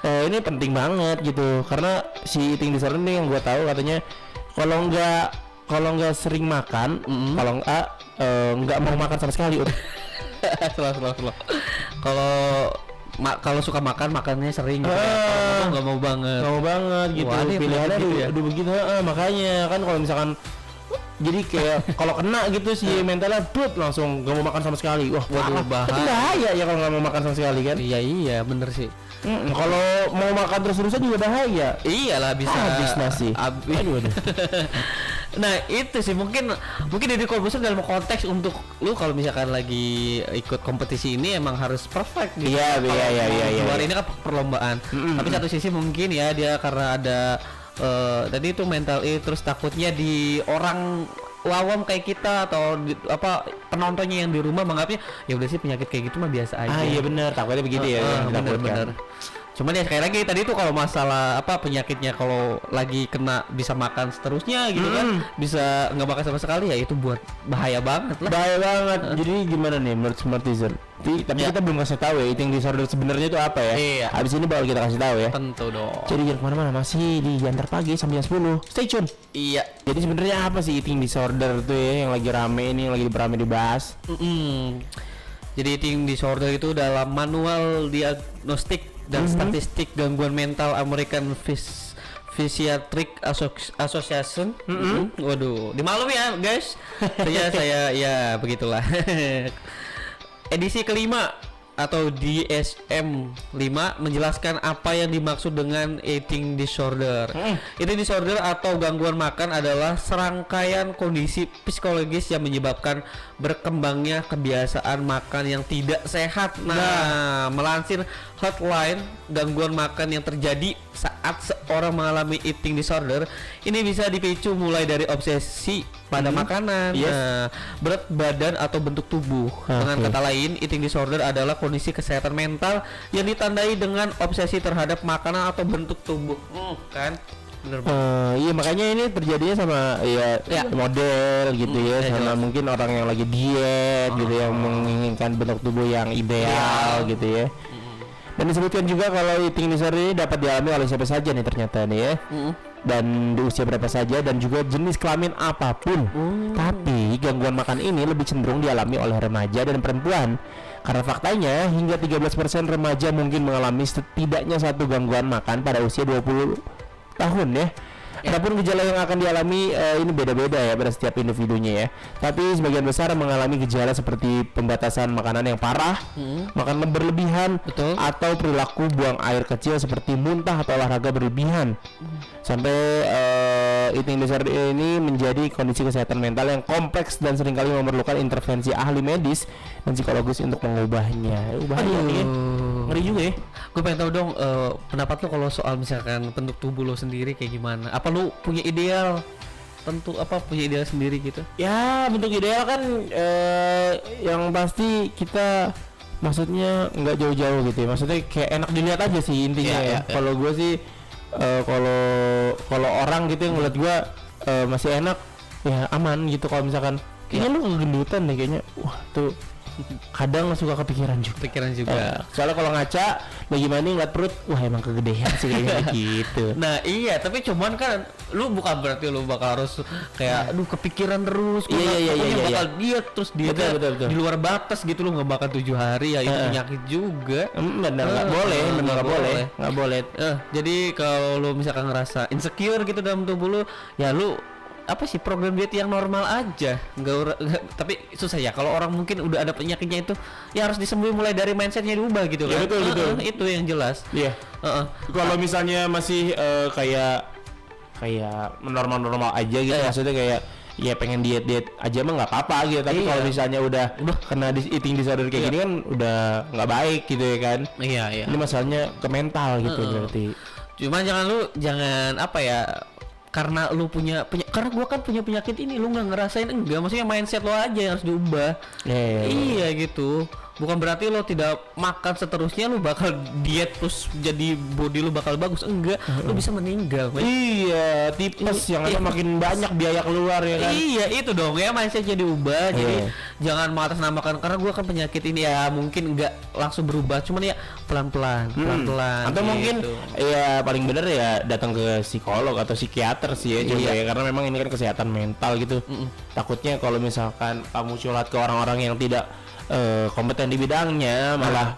Ini penting banget gitu karena si eating disorder ini yang gue tahu katanya kalau nggak sering makan, kalau nggak mau makan sama sekali. Slow. Kalau suka makannya sering gitu ya. Kalau nggak mau banget gitu. Wah, Pilihannya gitu ya. udah begitu, makanya kan kalau misalkan jadi kayak kalau kena gitu si mentalnya langsung gak mau makan sama sekali. Wah, waduh, bahaya ya kalau nggak mau makan sama sekali kan. Iya bener sih. Kalau mau makan terus-terusan juga bahaya. Iyalah bisa habis nasi. Aduh. Nah itu sih mungkin Deddy Corbuzier dalam konteks untuk lu kalau misalkan lagi ikut kompetisi ini emang harus perfect gitu. Iya. Luar ini kan perlombaan. Tapi satu sisi mungkin ya dia karena ada tadi itu mental terus takutnya di orang awam kayak kita atau penontonnya yang di rumah menganggapnya ya udah sih penyakit kayak gitu mah biasa aja. Iya benar, takutnya begitu ya. Bener. Cuman ya sekali lagi tadi tuh kalau masalah penyakitnya kalau lagi kena bisa makan seterusnya gitu kan, bisa nggak makan sama sekali ya itu buat bahaya banget lah. Bahaya banget. Jadi gimana nih menurut Smartisan? Tapi kita belum kasih tahu ya eating disorder sebenarnya itu apa ya. Iya. Habis ini bakal kita kasih tahu ya. Tentu dong. Jadi jangan kemana-mana, masih di Jantar Pagi sampai jam 10. Stay tune. Iya. Jadi sebenarnya apa sih eating disorder tuh ya yang lagi rame ini, yang lagi rame dibahas? Jadi eating disorder itu dalam manual diagnostik dan statistik gangguan mental American Psychiatric Association. Waduh, dimaklum ya guys. saya ya begitulah. Edisi kelima atau DSM-5 menjelaskan apa yang dimaksud dengan eating disorder. Eating disorder atau gangguan makan adalah serangkaian kondisi psikologis yang menyebabkan berkembangnya kebiasaan makan yang tidak sehat. Nah, melansir Healthline, gangguan makan yang terjadi saat seorang mengalami eating disorder ini bisa dipicu mulai dari obsesi pada makanan, berat badan atau bentuk tubuh. Dengan kata lain, eating disorder adalah kondisi kesehatan mental yang ditandai dengan obsesi terhadap makanan atau bentuk tubuh. Kan? Bener iya makanya ini terjadinya sama model gitu sama mungkin orang yang lagi diet gitu yang menginginkan bentuk tubuh yang ideal gitu ya. Dan disebutkan juga kalau eating disorder ini dapat dialami oleh siapa saja nih ternyata nih ya. Dan di usia berapa saja dan juga jenis kelamin apapun. Tapi gangguan makan ini lebih cenderung dialami oleh remaja dan perempuan. Karena faktanya hingga 13% remaja mungkin mengalami setidaknya satu gangguan makan pada usia 20 tahun ya. Adapun gejala yang akan dialami ini beda-beda ya pada setiap individunya ya. Tapi sebagian besar mengalami gejala seperti pembatasan makanan yang parah, makan berlebihan, atau perilaku buang air kecil seperti muntah atau olahraga berlebihan. Sampai eating disorder ini menjadi kondisi kesehatan mental yang kompleks dan seringkali memerlukan intervensi ahli medis dan psikologis untuk mengubahnya. Bahaya nih. Ngeri juga ya. Gue pengen tahu dong pendapat lo kalau soal misalkan bentuk tubuh lo sendiri kayak gimana? Apa lo punya ideal? Punya ideal sendiri gitu? Ya bentuk ideal kan yang pasti kita maksudnya nggak jauh-jauh gitu ya. Maksudnya kayak enak dilihat aja sih intinya ya. Kalau gue sih kalau orang gitu yang ngeliat gue masih enak ya aman gitu. Kalau misalkan kayaknya lu kegendutan deh kayaknya, wah tuh kadang suka kepikiran juga. Soalnya kalau ngaca lagi mana ngeliat perut, wah emang kegedean sih kayaknya gitu. Nah iya, tapi cuman kan lu bukan berarti lu bakal harus kayak aduh kepikiran terus. Iya. Bakal diet terus diet betul. di luar batas gitu, lu nggak makan 7 hari ya itu penyakit juga. Bener nggak boleh. Jadi kalau lu misalkan ngerasa insecure gitu dalam tubuh lu, ya lu program diet yang normal aja, nggak tapi susah ya kalau orang mungkin udah ada penyakitnya itu ya harus disembuhin mulai dari mindsetnya diubah gitu kan. Betul. Itu yang jelas. Kalau misalnya masih kayak normal aja gitu, maksudnya kayak ya pengen diet aja mah nggak apa-apa gitu. Tapi kalau misalnya udah kena eating disorder kayak gini kan udah nggak baik gitu ya kan. Iya. Ini masalahnya ke mental gitu berarti. Cuman jangan karena lu karena gua kan punya penyakit ini lu nggak ngerasain, enggak, maksudnya mindset lo aja yang harus diubah. Iya gitu, bukan berarti lo tidak makan seterusnya lu bakal diet terus jadi body lu bakal bagus, enggak, lu bisa meninggal. Iya, tipes yang ada makin banyak biaya keluar ya kan. Iya itu dong ya, mindsetnya diubah. Jadi jangan mengatasnamakan karena gua kan penyakit ini ya mungkin enggak langsung berubah, cuman ya pelan-pelan. Atau gitu. Mungkin ya paling bener ya datang ke psikolog atau psikiater sih ya juga ya, karena memang ini kan kesehatan mental gitu. Takutnya kalau misalkan kamu curhat ke orang-orang yang tidak kompeten di bidangnya malah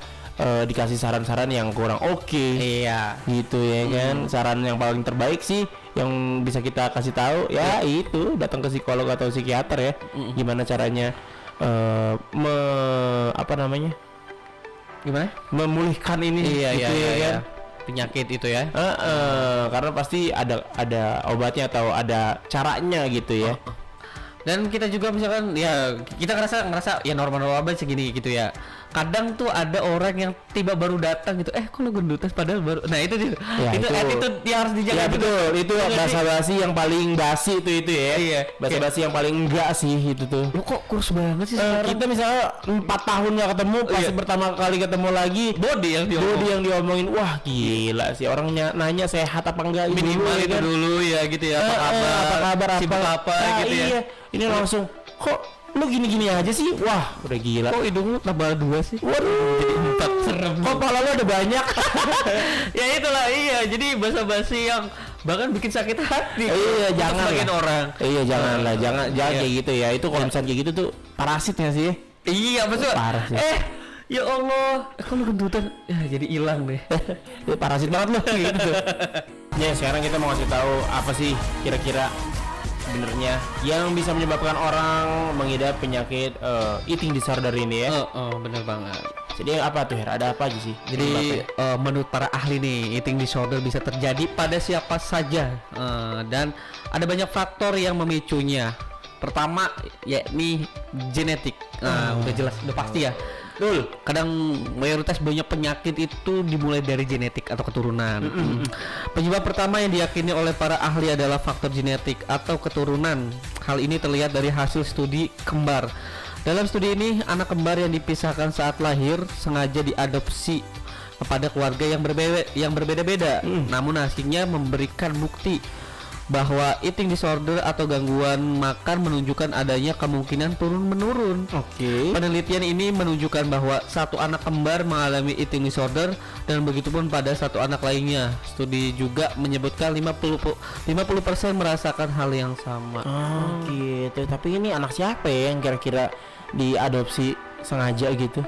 dikasih saran-saran yang kurang oke. Iya. Gitu ya kan. Saran yang paling terbaik sih yang bisa kita kasih tahu ya itu datang ke psikolog atau psikiater ya. Gimana caranya apa namanya? Gimana? Memulihkan ini Iya, gitu iya, ya kan. Penyakit itu ya. Karena pasti ada obatnya atau ada caranya gitu ya. Dan kita juga misalkan ya kita ngerasa ya normal-normal aja segini gitu ya. Kadang tuh ada orang yang tiba baru datang gitu, kok lu gendutan padahal baru. Nah itu dia. Ya, itu attitude yang harus dijaga. Ya betul, itu basa-basi yang paling basi itu ya. Iya. Basa-basi yang paling enggak sih itu tuh. Lu kok kurus banget sih sekarang? Kita misalnya 4 tahun nggak ketemu, pas pertama kali ketemu lagi body yang diomongin, wah gila sih orangnya nanya sehat apa enggak minimal itu dulu ya gitu ya. Apa kabar sibuk apa gitu ya. Ini langsung kok lu gini-gini aja sih, wah udah gila. Kok hidung lu tambah 2 sih? Waduh, jadi 4 serem. Kok kepala lu ada banyak? Ya itulah jadi basa-basi yang bahkan bikin sakit hati. Iya, jangan sebagian orang. Iya, janganlah, jangan kayak gitu ya. Itu kalau misalnya kayak gitu tuh parasitnya sih. Iya, betul. Parah sih. Ya Allah, kok lu gendutan? Ya jadi hilang deh. Parasit banget lu gitu. Ya, sekarang kita mau kasih tahu apa sih kira-kira sebenarnya yang bisa menyebabkan orang mengidap penyakit eating disorder ini ya. Bener banget. Jadi apa tuh Her? Ada apa aja sih? Jadi menurut para ahli nih, eating disorder bisa terjadi pada siapa saja dan ada banyak faktor yang memicunya. Pertama yakni genetik. Udah jelas, udah pasti ya. Betul. Kadang mayoritas banyak penyakit itu dimulai dari genetik atau keturunan. Penyebab pertama yang diyakini oleh para ahli adalah faktor genetik atau keturunan. Hal ini terlihat dari hasil studi kembar. Dalam studi ini, anak kembar yang dipisahkan saat lahir sengaja diadopsi kepada keluarga yang berbeda-beda. Namun hasilnya memberikan bukti bahwa eating disorder atau gangguan makan menunjukkan adanya kemungkinan turun-menurun. Penelitian ini menunjukkan bahwa satu anak kembar mengalami eating disorder dan begitupun pada satu anak lainnya. Studi juga menyebutkan 50% merasakan hal yang sama. Gitu. Tapi ini anak siapa ya yang kira-kira diadopsi sengaja gitu?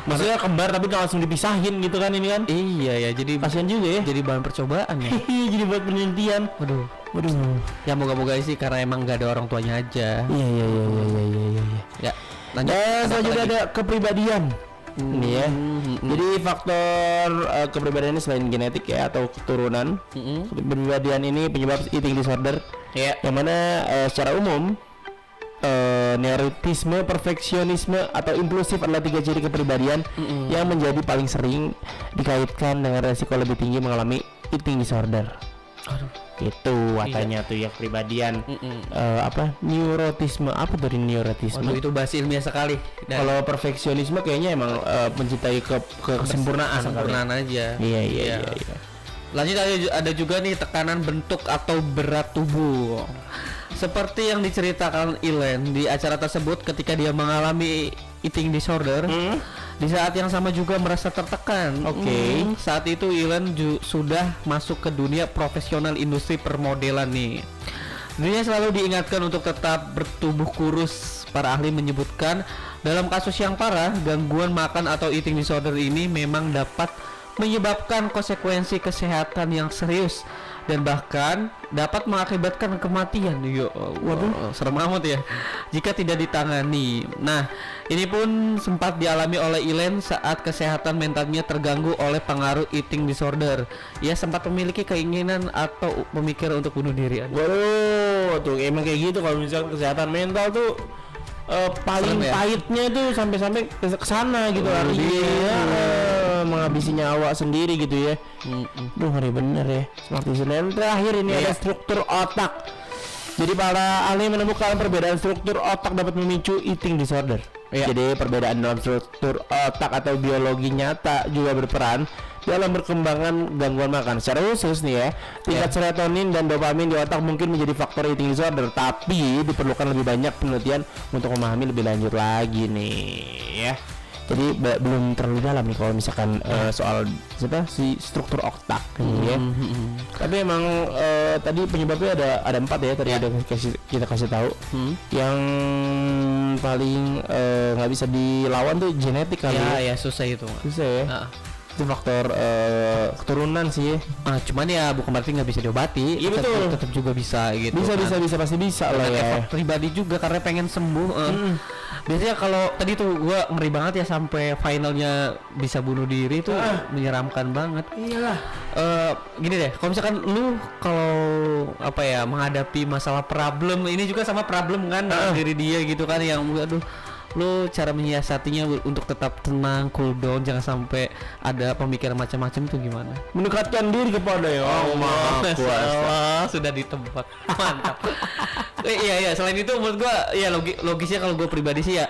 Maksudnya kembar tapi langsung dipisahin gitu kan ini kan? Iya ya, jadi kasihan juga ya. Jadi bahan percobaan ya. Jadi buat penelitian. Waduh. Ya moga-moga sih karena emang nggak ada orang tuanya aja. Iya. Ya. Lanjut. Selanjutnya ada kepribadian. Ini ya. Jadi faktor kepribadian ini selain genetik ya atau keturunan. Kepribadian ini penyebab eating disorder. Ya. Yang mana secara umum neurotisme, perfeksionisme atau impulsif adalah 3 ciri kepribadian yang menjadi paling sering dikaitkan dengan resiko lebih tinggi mengalami eating disorder. Itu katanya tuh ya kepribadian. Neurotisme apa dari neurotisme? Itu bahasa ilmiah sekali. Kalau perfeksionisme kayaknya emang mencintai kesempurnaan. Kesempurnaan aja. Iya. Lanjut ada juga nih tekanan bentuk atau berat tubuh. Seperti yang diceritakan Elaine di acara tersebut ketika dia mengalami eating disorder, di saat yang sama juga merasa tertekan. Saat itu Elaine sudah masuk ke dunia profesional industri permodelan nih. Dunia selalu diingatkan untuk tetap bertubuh kurus. Para ahli menyebutkan dalam kasus yang parah, gangguan makan atau eating disorder ini memang dapat menyebabkan konsekuensi kesehatan yang serius dan bahkan dapat mengakibatkan kematian. Waduh, serem amat ya jika tidak ditangani. Nah, ini pun sempat dialami oleh Elaine saat kesehatan mentalnya terganggu oleh pengaruh eating disorder. Ia sempat memiliki keinginan atau pemikiran untuk bunuh diri. Waduh, tuh emang kayak gitu kalau misalnya kesehatan mental tuh paling pahitnya itu sampai-sampai ke sana gitu menghabisi nyawa sendiri gitu ya. Duh ngeri bener ya. Seperti Senin terakhir ini ada struktur otak. Jadi para ahli menemukan perbedaan struktur otak dapat memicu eating disorder. Jadi perbedaan dalam struktur otak atau biologi nyata juga berperan dalam perkembangan gangguan makan. Secara khusus nih ya, tingkat serotonin dan dopamin di otak mungkin menjadi faktor eating disorder, tapi diperlukan lebih banyak penelitian untuk memahami lebih lanjut lagi nih ya. Jadi belum terlalu dalam nih kalau misalkan soal si struktur otak ya. Tapi emang tadi penyebabnya ada 4 ya tadi udah kita kasih tahu. Yang paling nggak bisa dilawan tuh genetik kali ya susah itu. Susah ya. Itu faktor keturunan sih. Cuman ya bukan berarti nggak bisa diobati. Iya betul. Tetap juga bisa gitu. Bisa pasti bisa lah ya. Efek pribadi juga karena pengen sembuh. Biasanya kalau tadi tuh gua ngeri banget ya sampai finalnya bisa bunuh diri tuh menyeramkan banget. Iyalah. Gini deh, kalau misalkan lu kalau apa ya menghadapi masalah problem ini juga sama problem kan dalam diri dia gitu kan yang aduh lu cara menyiasatinya untuk tetap tenang, cool down, jangan sampai ada pemikiran macam-macam itu gimana? Mendekatkan diri kepada yang Maha Kuasa. Sudah ditebak. Mantap. Iya selain itu menurut gua ya logisnya kalau gua pribadi sih ya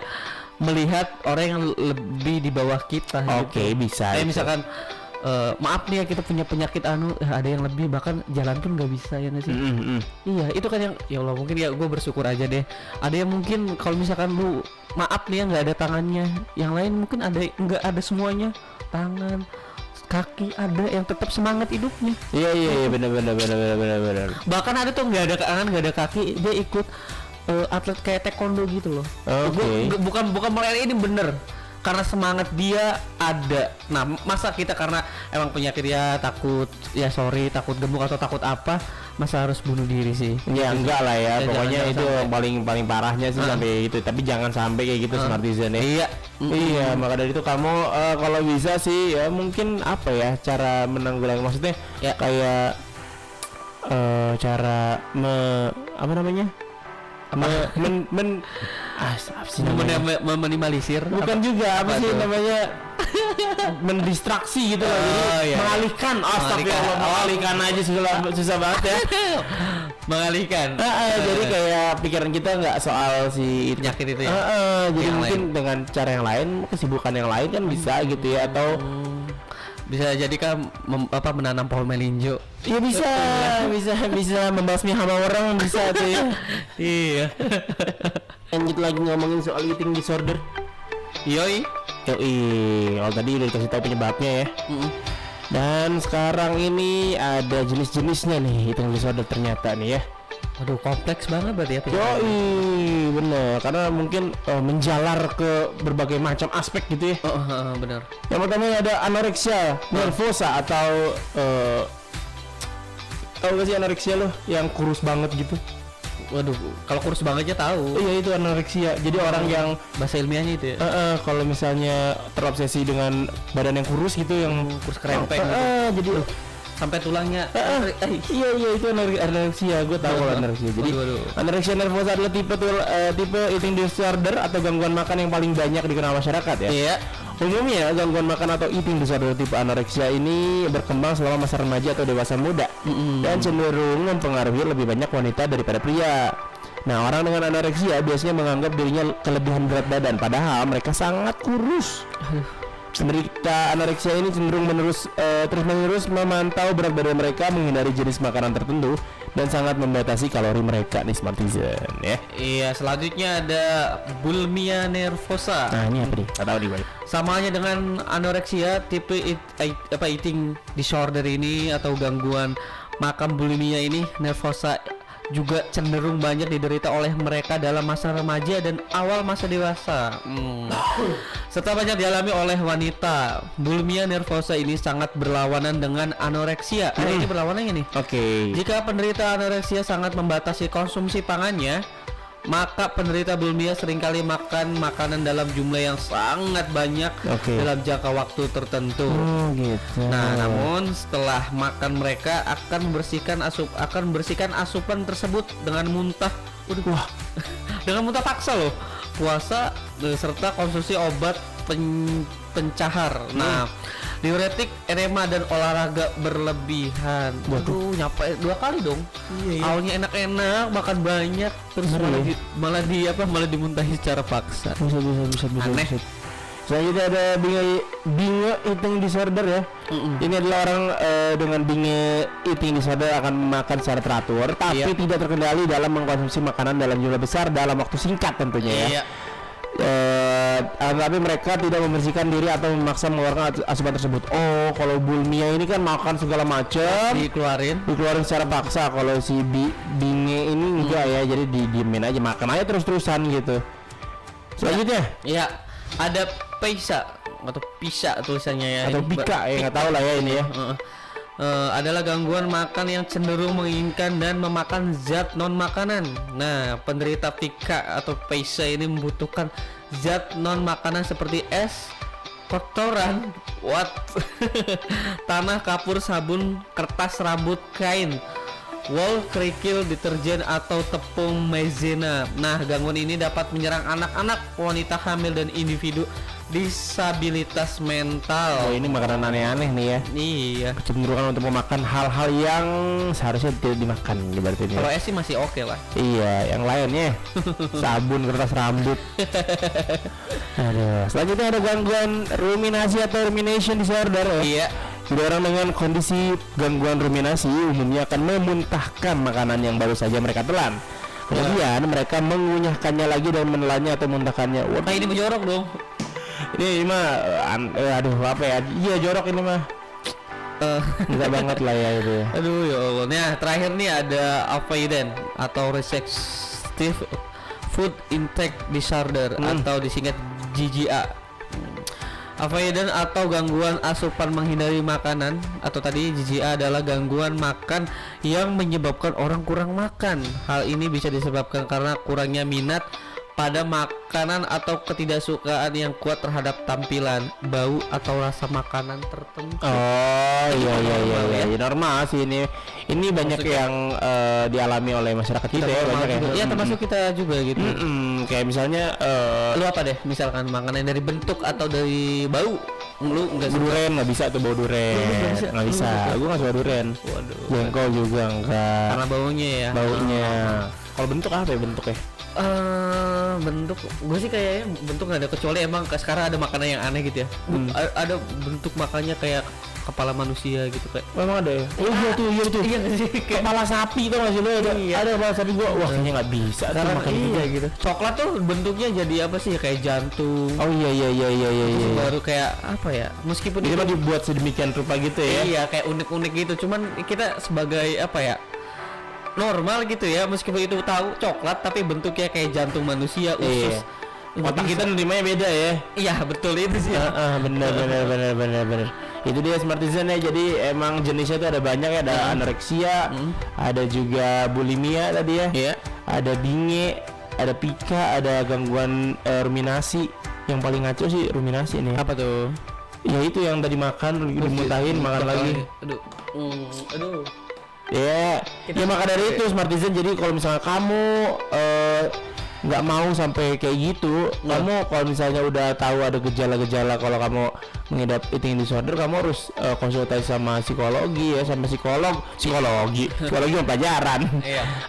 melihat orang yang lebih di bawah kita. Oke, gitu. bisa. Kayak misalkan maaf nih ya kita punya penyakit ada yang lebih bahkan jalan pun nggak bisa ya nggak sih? Iya itu kan yang ya Allah mungkin ya gue bersyukur aja deh. Ada yang mungkin kalau misalkan lu maaf nih ya nggak ada tangannya, yang lain mungkin ada nggak ada semuanya, tangan kaki ada yang tetap semangat hidupnya. Iya benar. Bahkan ada tuh nggak ada tangan nggak ada kaki dia ikut atlet kayak taekwondo gitu loh. Bukan mulai ini bener karena semangat dia ada. Nah masa kita karena emang penyakit dia takut takut gemuk atau takut apa masa harus bunuh diri sih? Ya enggak lah ya pokoknya itu paling parahnya sih sampai itu, tapi jangan sampai kayak gitu Smartisan ya. Iya maka dari itu kamu kalau bisa sih ya mungkin apa ya cara menanggulangi maksudnya ya kayak cara apa namanya meminimalisir bukan juga apa sih namanya mendistraksi gitu loh, jadi mengalihkan mengalihkan aja segala susah banget ya mengalihkan jadi kayak pikiran kita nggak soal si penyakit itu ya jadi mungkin lain. Dengan cara yang lain kesibukan yang lain kan bisa gitu ya atau bisa jadi kan menanam pohon melinjo. Iya bisa membasmi hama orang bisa tuh ya. Iya. Lanjut lagi ngomongin soal eating disorder. Yoi. Kalau tadi udah dikasih tahu penyebabnya ya. Dan sekarang ini ada jenis-jenisnya nih eating disorder ternyata nih ya. Waduh kompleks banget berarti ya. Bener karena mungkin menjalar ke berbagai macam aspek gitu ya. Benar. Yang pertama ada anorexia nervosa atau tahu gak sih anorexia lo yang kurus banget gitu? Waduh, kalau kurus banget aja tahu. Iya itu anorexia. Jadi orang yang bahasa ilmiahnya itu ya. Kalau misalnya terobsesi dengan badan yang kurus gitu, yang kurus kerempeng. Jadi sampai tulangnya. Iya itu anorexia. Gue tahu kalau anorexia. Jadi anorexia nervosa adalah tipe eating disorder atau gangguan makan yang paling banyak dikenal masyarakat ya. Iya. Umumnya gangguan makan atau eating disorder tipe anorexia ini berkembang selama masa remaja atau dewasa muda dan cenderung mempengaruhi lebih banyak wanita daripada pria. Nah, orang dengan anorexia biasanya menganggap dirinya kelebihan berat badan padahal mereka sangat kurus. Penderita anorexia ini cenderung terus-menerus memantau berat badan mereka, menghindari jenis makanan tertentu dan sangat membatasi kalori mereka nih Smartisan ya. Iya, selanjutnya ada bulimia nervosa. Nah, ini apa nih? Enggak tahu nih, Bang. Sama aja dengan anoreksia, tipe eating disorder ini atau gangguan makan bulimia ini nervosa juga cenderung banyak diderita oleh mereka dalam masa remaja dan awal masa dewasa. Serta banyak dialami oleh wanita. Bulimia nervosa ini sangat berlawanan dengan anoreksia. Ini berlawanannya nih. Oke. Jika penderita anoreksia sangat membatasi konsumsi pangannya, maka penderita bulimia seringkali makan makanan dalam jumlah yang sangat banyak dalam jangka waktu tertentu. Gitu. Nah, namun setelah makan mereka akan membersihkan asupan tersebut dengan muntah. Dengan muntah paksa loh. Puasa serta konsumsi obat pencahar. Nah, diuretik, enema dan olahraga berlebihan. Waduh, nyampe 2 kali dong. Iya. Awalnya enak-enak, makan banyak, terus malah dimuntahi secara paksa. Bisa. Aneh. Selanjutnya ada binge eating disorder ya. Ini adalah orang dengan binge eating disorder akan makan secara teratur, tapi tidak terkendali dalam mengkonsumsi makanan dalam jumlah besar dalam waktu singkat tentunya ya. Tapi mereka tidak membersihkan diri atau memaksa mengeluarkan asupan tersebut. Kalau bulimia ini kan makan segala macam dikeluarin secara paksa. Kalau si binge ini enggak ya, jadi didiemin aja, makan aja terus-terusan gitu. Selanjutnya ya ada Pisa atau Pisa tulisannya ya. atau Pika ya nggak tahu lah ya ini ya. Adalah gangguan makan yang cenderung menginginkan dan memakan zat non makanan. Nah, penderita Pika atau Pisa ini membutuhkan zat non makanan seperti es, kotoran, tanah, kapur, sabun, kertas rambut, kain, wol, kerikil, deterjen atau tepung maizena. Nah, gangguan ini dapat menyerang anak-anak, wanita hamil dan individu disabilitas mental. Oh, ini makanan aneh-aneh nih ya. Iya. Kecenderungan untuk memakan hal-hal yang seharusnya tidak dimakan berarti ini. Kalau es sih masih oke lah. Iya, yang lainnya sabun, kertas rambut. Aduh. Selanjutnya ada gangguan ruminasi atau rumination disorder. Iya. Jadi orang dengan kondisi gangguan ruminasi umumnya akan memuntahkan makanan yang baru saja mereka telan. Kemudian mereka mengunyahkannya lagi dan menelannya atau memuntahkannya. Wah, Nah, ini menjorok dong. ini mah aduh apa ya? Iya jorok ini mah. Enggak banget lah ya itu ya. Aduh ya Allah. Nah, terakhir nih ada avoidant atau restrictive food intake disorder atau disingkat GGA. Avoidant atau gangguan asupan menghindari makanan atau tadi GGA adalah gangguan makan yang menyebabkan orang kurang makan. Hal ini bisa disebabkan karena kurangnya minat pada makanan atau ketidaksukaan yang kuat terhadap tampilan, bau atau rasa makanan tertentu. Oh iya ya. normal sih ini. Ini banyak Maksudnya, yang dialami oleh masyarakat kita ya, banyak ya. Ya termasuk kita juga gitu. Kayak misalnya Lu apa deh misalkan makanan dari bentuk atau dari bau? Lu enggak suka? durian nggak bisa tuh bau durian, nggak bisa. Gue nggak suka durian. Waduh. Jengkol juga enggak. Karena baunya ya. Baunya. Kalau bentuk apa ya bentuknya? Bentuk gue sih kayaknya bentuk nggak ada, kecuali emang sekarang ada makanan yang aneh gitu ya. Ada bentuk makannya kayak kepala manusia gitu kayak. Memang ada ya? Oh iya tuh, iya tuh. Iya nggak sih? Kayak Kepala sapi tuh masih lo ada. Iya. Ada kepala sapi gua. Wah kayaknya nggak bisa. Tuh sekarang makan iya gitu. gitu. Coklat tuh bentuknya jadi apa sih? Kayak jantung. Oh iya. Terus baru kayak apa ya? Meskipun Itu mah dibuat sedemikian rupa gitu ya. iya kayak unik-unik gitu. Cuman kita sebagai apa ya? Normal gitu ya, meskipun itu tahu coklat tapi bentuknya kayak jantung manusia, usus. Iya. Otak kita nerimanya beda ya. Iya betul itu sih. Bener. Itu dia Smartisan ya. Jadi emang jenisnya tuh ada banyak ya. Ada anoreksia, ada juga bulimia tadi ya. Iya. Ada binge, ada pika, ada gangguan ruminasi. Yang paling ngaco sih ruminasi nih. Apa tuh? Ya itu yang tadi makan, dimuntahin, makan lagi. Aduh. Ya, ya maka dari itu Smartisan. Jadi kalau misalnya kamu nggak mau sampai kayak gitu, kamu kalau misalnya udah tahu ada gejala-gejala kalau kamu mengidap eating disorder, kamu harus konsultasi sama psikologi ya, sama psikologi yang pelajaran,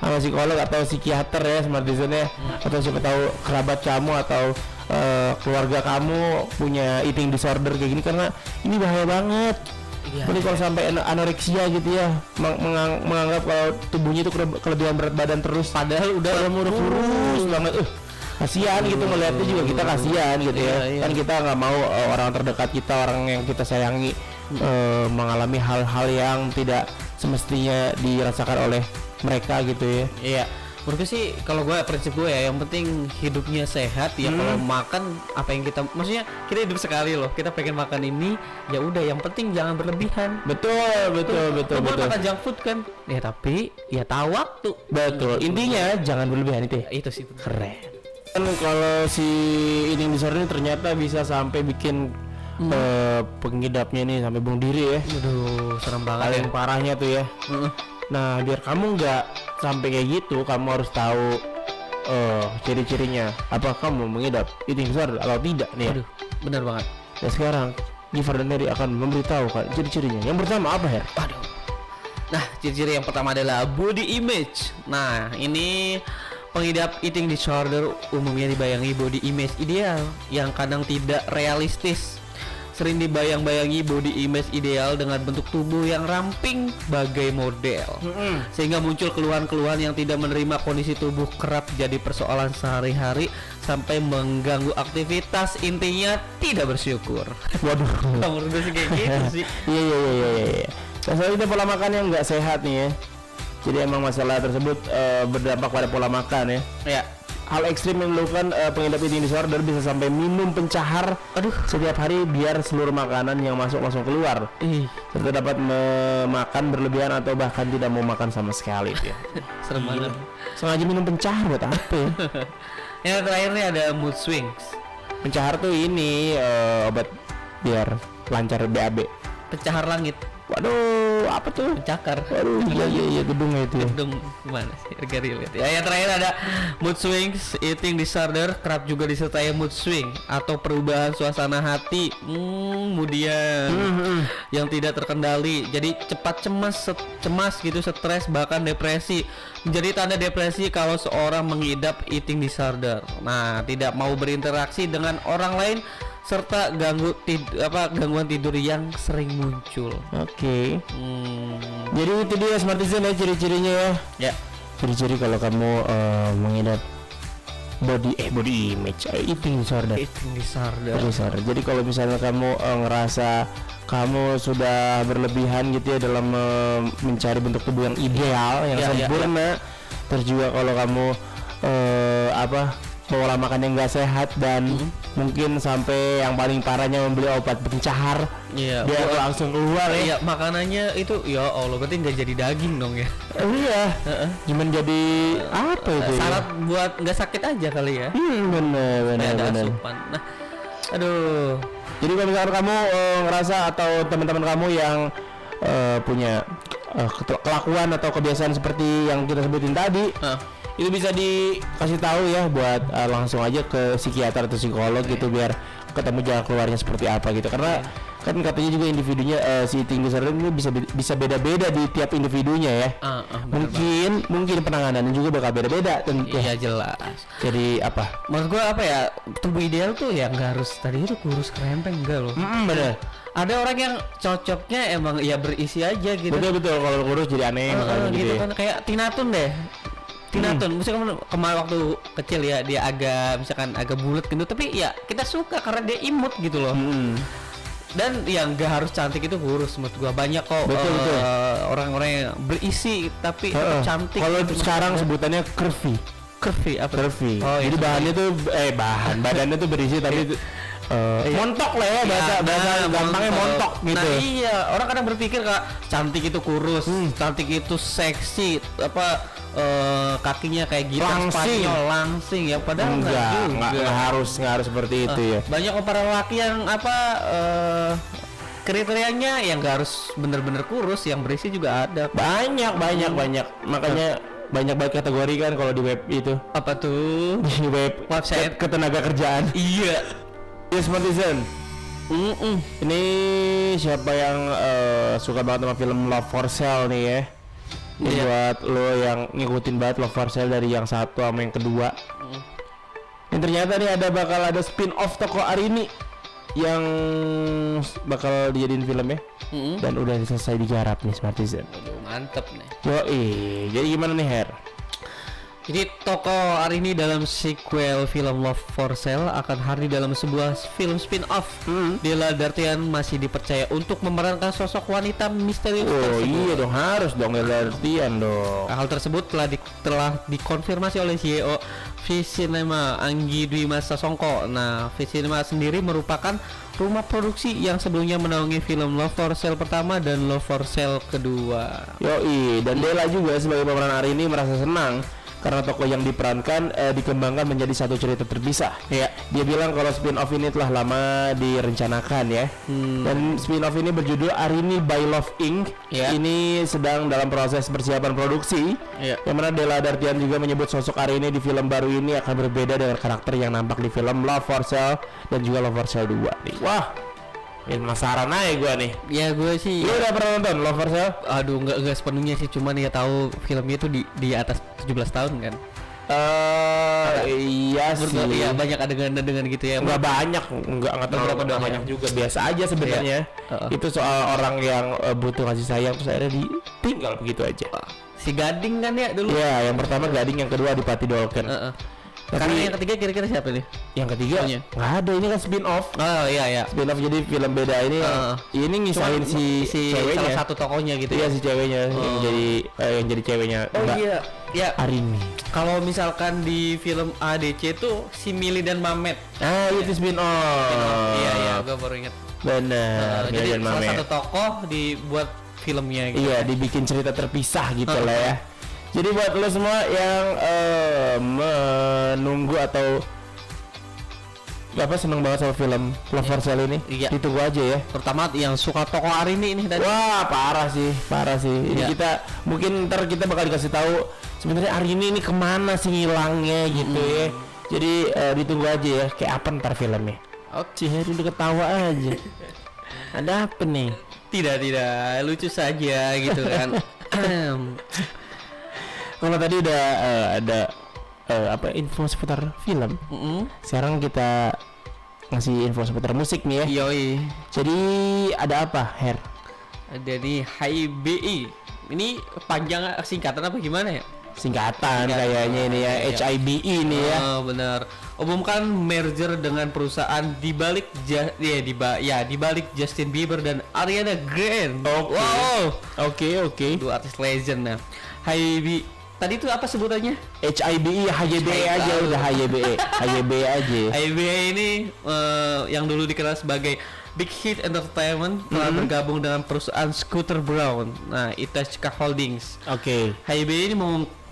sama psikolog atau psikiater ya Smartisan ya, atau siapa tahu kerabat kamu atau keluarga kamu punya eating disorder kayak gini, karena ini bahaya banget. Jadi kalau sampai anoreksia gitu ya, menganggap kalau tubuhnya itu kelebihan berat badan terus, padahal udah kurus banget. Kasihan gitu ngeliatnya juga, kita kasihan gitu ya. Kan kita nggak mau orang terdekat kita, orang yang kita sayangi mengalami hal-hal yang tidak semestinya dirasakan oleh mereka gitu ya. Iya. Menurut gue sih, kalau gue prinsip gue ya, yang penting hidupnya sehat ya. Kalau makan apa yang kita, maksudnya kita hidup sekali loh, kita pengen makan ini ya udah, yang penting jangan berlebihan. Betul. Boleh makan junk food kan ya, tapi ya tahu waktu. Betul, intinya jangan berlebihan itu ya. Itu sih Keren. Kan kalau si eating disorder ini ternyata bisa sampai bikin pengidapnya nih sampai bunuh diri ya. Aduh, serem banget. Paling parahnya tuh ya. Nah, biar kamu nggak sampai kayak gitu, kamu harus tahu ciri-cirinya. Apa kamu mengidap eating disorder atau tidak nih? Aduh, benar banget. Dan sekarang Givar dan Neri akan memberitahu kan ciri-cirinya. Yang pertama apa ya? Aduh. Nah, ciri-ciri yang pertama adalah body image. Nah, ini pengidap eating disorder umumnya dibayangi body image ideal yang kadang tidak realistis. Sering dibayang-bayangi body image ideal dengan bentuk tubuh yang ramping bagai model, sehingga muncul keluhan-keluhan yang tidak menerima kondisi tubuh kerap jadi persoalan sehari-hari sampai mengganggu aktivitas, intinya tidak bersyukur. Waduh. Menurut gue sih kayak gitu sih. Iya. Soalnya itu pola makan yang nggak sehat nih ya. Jadi emang masalah tersebut berdampak pada pola makan ya. Ya, hal ekstrim yang dilakukan pengidap eating disorder bisa sampai minum pencahar setiap hari biar seluruh makanan yang masuk langsung keluar. Serta dapat memakan berlebihan atau bahkan tidak mau makan sama sekali ya. Serem banget. Sengaja minum pencahar buat apa ya? Yang terakhir nih ada mood swings. Pencahar tuh ini obat biar lancar BAB. Pencahar langit. Waduh, apa tuh? Pencakar. Waduh, iya gedungnya itu. Gedung gimana sih? Harga relate. Ya, yang terakhir ada mood swings, eating disorder, kerap juga disertai mood swing atau perubahan suasana hati, kemudian yang tidak terkendali. Jadi cepat cemas gitu, stres, bahkan depresi. Menjadi tanda depresi kalau seorang mengidap eating disorder. Nah, tidak mau berinteraksi dengan orang lain serta gangguan tidur yang sering muncul. Oke. Jadi itu dia Smartisan ya ciri-cirinya ya. Ya. Ciri-ciri kalau kamu mengidap body image eating disorder. Eating disorder. Jadi kalau misalnya kamu ngerasa kamu sudah berlebihan gitu ya dalam mencari bentuk tubuh yang ideal, yang sempurna, terus juga kalau kamu pola makan yang gak sehat dan mungkin sampai yang paling parahnya membeli obat pencahar biar langsung keluar ya. Iya, makanannya itu ya Allah berarti nggak jadi daging dong ya. Iya. Gimana jadi apa itu? Syarat buat nggak sakit aja kali ya. Benar. Nah, aduh. Jadi kalau misalkan kamu ngerasa atau teman-teman kamu yang punya kelakuan atau kebiasaan seperti yang kita sebutin tadi, itu bisa dikasih tahu ya buat langsung aja ke psikiater atau psikolog gitu biar ketemu jalan keluarnya seperti apa gitu, karena kan katanya juga individunya si eating disorder ini bisa beda-beda di tiap individunya ya. Mungkin penanganannya juga bakal beda-beda tentu. Iya jelas. Jadi apa? Maksud gua apa ya, tubuh ideal tuh ya nggak harus tadi itu kurus kerempeng enggak loh. Bener. Ada orang yang cocoknya emang ya berisi aja gitu. Betul kalau kurus jadi aneh gitu kan kayak Tinatun deh. Tinatun, misalkan kemarin waktu kecil ya dia misalkan agak bulat gitu, tapi ya kita suka karena dia imut gitu loh. Dan yang nggak harus cantik itu kurus, menurut gua banyak kok orang-orang yang berisi tapi tetap cantik. Kalau sekarang sebutannya curvy. Curvy. Jadi bahannya tuh badannya tuh berisi tapi montok lah ya, bahasa gampangnya montok gitu. Nah iya, orang kadang berpikir kak cantik itu kurus, cantik itu seksi, kakinya kayak gitar Spanyol langsing ya, padahal nggak harus seperti itu ya. Banyak para laki yang kriterianya yang nggak harus bener-bener kurus, yang berisi juga ada. Banyak. Makanya banyak banget kategori kan kalau di web itu. Apa tuh? Di website ketenaga kerjaan. Iya. Yes, Smartisan. Ini siapa yang suka banget sama film Love for Sale nih ya? Buat lo yang ngikutin banget Love for Sale dari yang satu sama yang kedua. Dan ternyata nih bakal ada spin-off toko Arini yang bakal dijadiin film ya. Dan udah selesai digarap nih Smartisan. Mantep nih. Jadi gimana nih Her? Jadi toko Arini dalam sequel film Love for Sale akan hadir dalam sebuah film spin-off. Della Dartian masih dipercaya untuk memerankan sosok wanita misterius tersebut. Iya dong, harus dong Della Dartian dong. Hal tersebut telah dikonfirmasi oleh CEO V-Cinema Anggi Dwi Sasongko. Nah, V-Cinema sendiri merupakan rumah produksi yang sebelumnya menaungi film Love for Sale pertama dan Love for Sale kedua. Dan Della juga sebagai pemeran Arini merasa senang karena tokoh yang diperankan dikembangkan menjadi satu cerita terpisah. Ya, dia bilang kalau spin-off ini telah lama direncanakan ya. Dan spin-off ini berjudul Arini by Love Inc. Ini sedang dalam proses persiapan produksi. Yang mana Della Dartian juga menyebut sosok Arini di film baru ini akan berbeda dengan karakter yang nampak di film Love for Sale dan juga Love for Sale 2 nih. Wah, penasaran aja gue nih. Ya gue sih. Lu udah pernah nonton Love for Sale? Aduh, enggak sepenuhnya sih, cuman ya tahu filmnya itu di atas 17 tahun kan. Iya sih. Iya banyak adegan gitu ya. Enggak banyak, enggak tahu berapa banyak juga. Biasa aja sebenarnya. Itu soal orang yang butuh kasih sayang terus akhirnya ditinggal begitu aja. Si Gading kan ya dulu. Iya, yang pertama Gading, yang kedua Adipati Dolken. Karena yang ketiga kira-kira siapa nih? Yang ketiga nggak ada, ini kan spin off. Oh iya. Spin off, jadi film beda ini. Ini ngisahin si ceweknya, salah satu tokohnya gitu. Iya, si ceweknya yang jadi ceweknya. Oh iya. Ya. Arini. Kalau misalkan di film ADC tuh si Mili dan Mamet. Itu spin off. Iya, gue baru inget. Benar. Jadi salah satu tokoh dibuat filmnya gitu. Iya, dibikin cerita terpisah gitu lah ya. Jadi buat lo semua yang menunggu atau seneng banget sama film Clover Cell ini, ditunggu aja ya. Terutama yang suka tokoh Arini ini. Wah, parah sih. Ini kita mungkin ntar kita bakal dikasih tahu sebenarnya Arini ini kemana sih ngilangnya gitu ya. Jadi ditunggu aja ya, kayak apa ntar filmnya. Oke, udah ketawa aja. Ada apa nih? Tidak, lucu saja gitu kan. Kalau tadi udah ada info seputar film, sekarang kita ngasih info seputar musik nih ya. Yoi. Jadi ada apa, Her? Ada di HIBI. Ini panjang singkatan apa gimana ya? Singkatan kayaknya ini ya, HIBI ini ya. Oh, benar. Umumkan merger dengan perusahaan dibalik dibalik Justin Bieber dan Ariana Grande. Oke. Dua artis legend. Nah, HIBI tadi itu apa sebutannya? HIBI, HYBE aja udah HYBE aja. HYBE ini yang dulu dikenal sebagai Big Hit Entertainment telah bergabung dengan perusahaan Scooter Braun. Nah, Ithaca Holdings. HYBE ini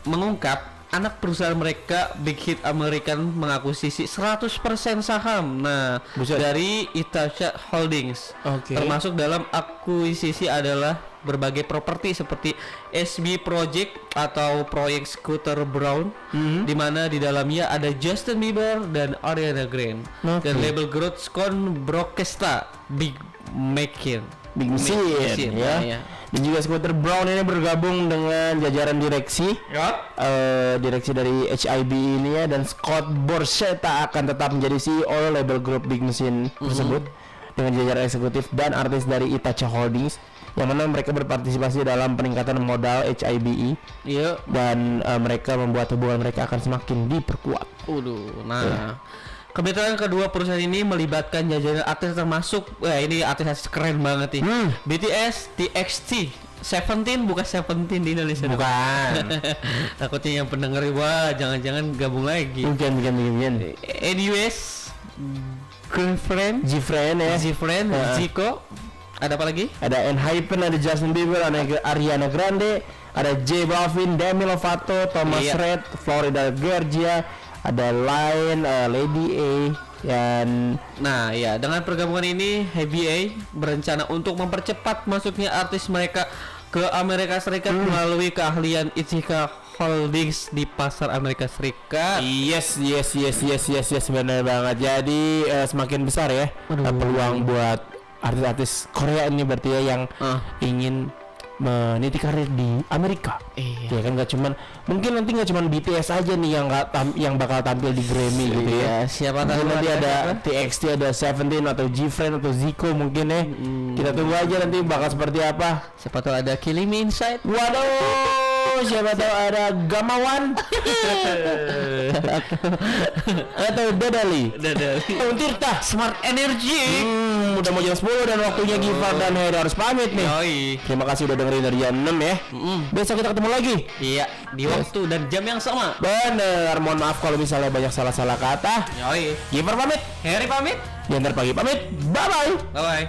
mengungkap anak perusahaan mereka Big Hit American mengakuisisi 100% saham. Nah, dari Ithaca Holdings. Termasuk dalam akuisisi adalah berbagai properti seperti SB Project atau proyek Scooter Braun, di mana di dalamnya ada Justin Bieber dan Ariana Grande, dan label Grootskon Brokesta Big Machine ya. Dan juga Scooter Braun ini bergabung dengan jajaran direksi direksi dari HIB ini ya, dan Scott Borchetta akan tetap menjadi CEO label grup Big Machine tersebut dengan jajaran eksekutif dan artis dari Ithaca Holdings, yang mana mereka berpartisipasi dalam peningkatan modal HIBE. Dan mereka membuat hubungan mereka akan semakin diperkuat. Kebetulan kedua perusahaan ini melibatkan jajaran artis termasuk ini artis keren banget nih. BTS, TXT, Seventeen, bukan Seventeen di Indonesia. Bukan. Takutnya yang pendengar jangan-jangan gabung lagi. Bukan. NUS, Girlfriend, G-Friend ya. Zico. Ada apa lagi? Ada Enhypen, ada Justin Bieber, ada Ariana Grande, ada J Balvin, Demi Lovato, Thomas Red, Florida Georgia, ada Line, Lady A, dan dengan pergabungan ini HBA berencana untuk mempercepat masuknya artis mereka ke Amerika Serikat melalui keahlian Ithaca Holdings di pasar Amerika Serikat. Yes, benar banget. Jadi semakin besar ya peluang buat artis-artis Korea ini berarti ya yang ingin meniti karir di Amerika. Ya kan mungkin nanti nggak cuman BTS aja nih yang bakal tampil di Grammy gitu ya. Siapa tahu nanti ada TXT, ada Seventeen atau G-Friend atau Zico mungkin ya. Kita tunggu aja nanti bakal seperti apa. Siapa tahu ada Killing Me Inside. Waduh, siapa tahu ada Gamawan atau Dadali Tirta Smart Energy. Udah mau jam 10 dan waktunya Gifar dan Heri harus pamit nih. Terima kasih udah dengerin dari jam 6 ya. Besok kita ketemu lagi. Iya, di waktu dan jam yang sama. Bener, mohon maaf kalau misalnya banyak salah-salah kata. Gifar pamit, Heri pamit, Diantar Pagi pamit. Bye bye.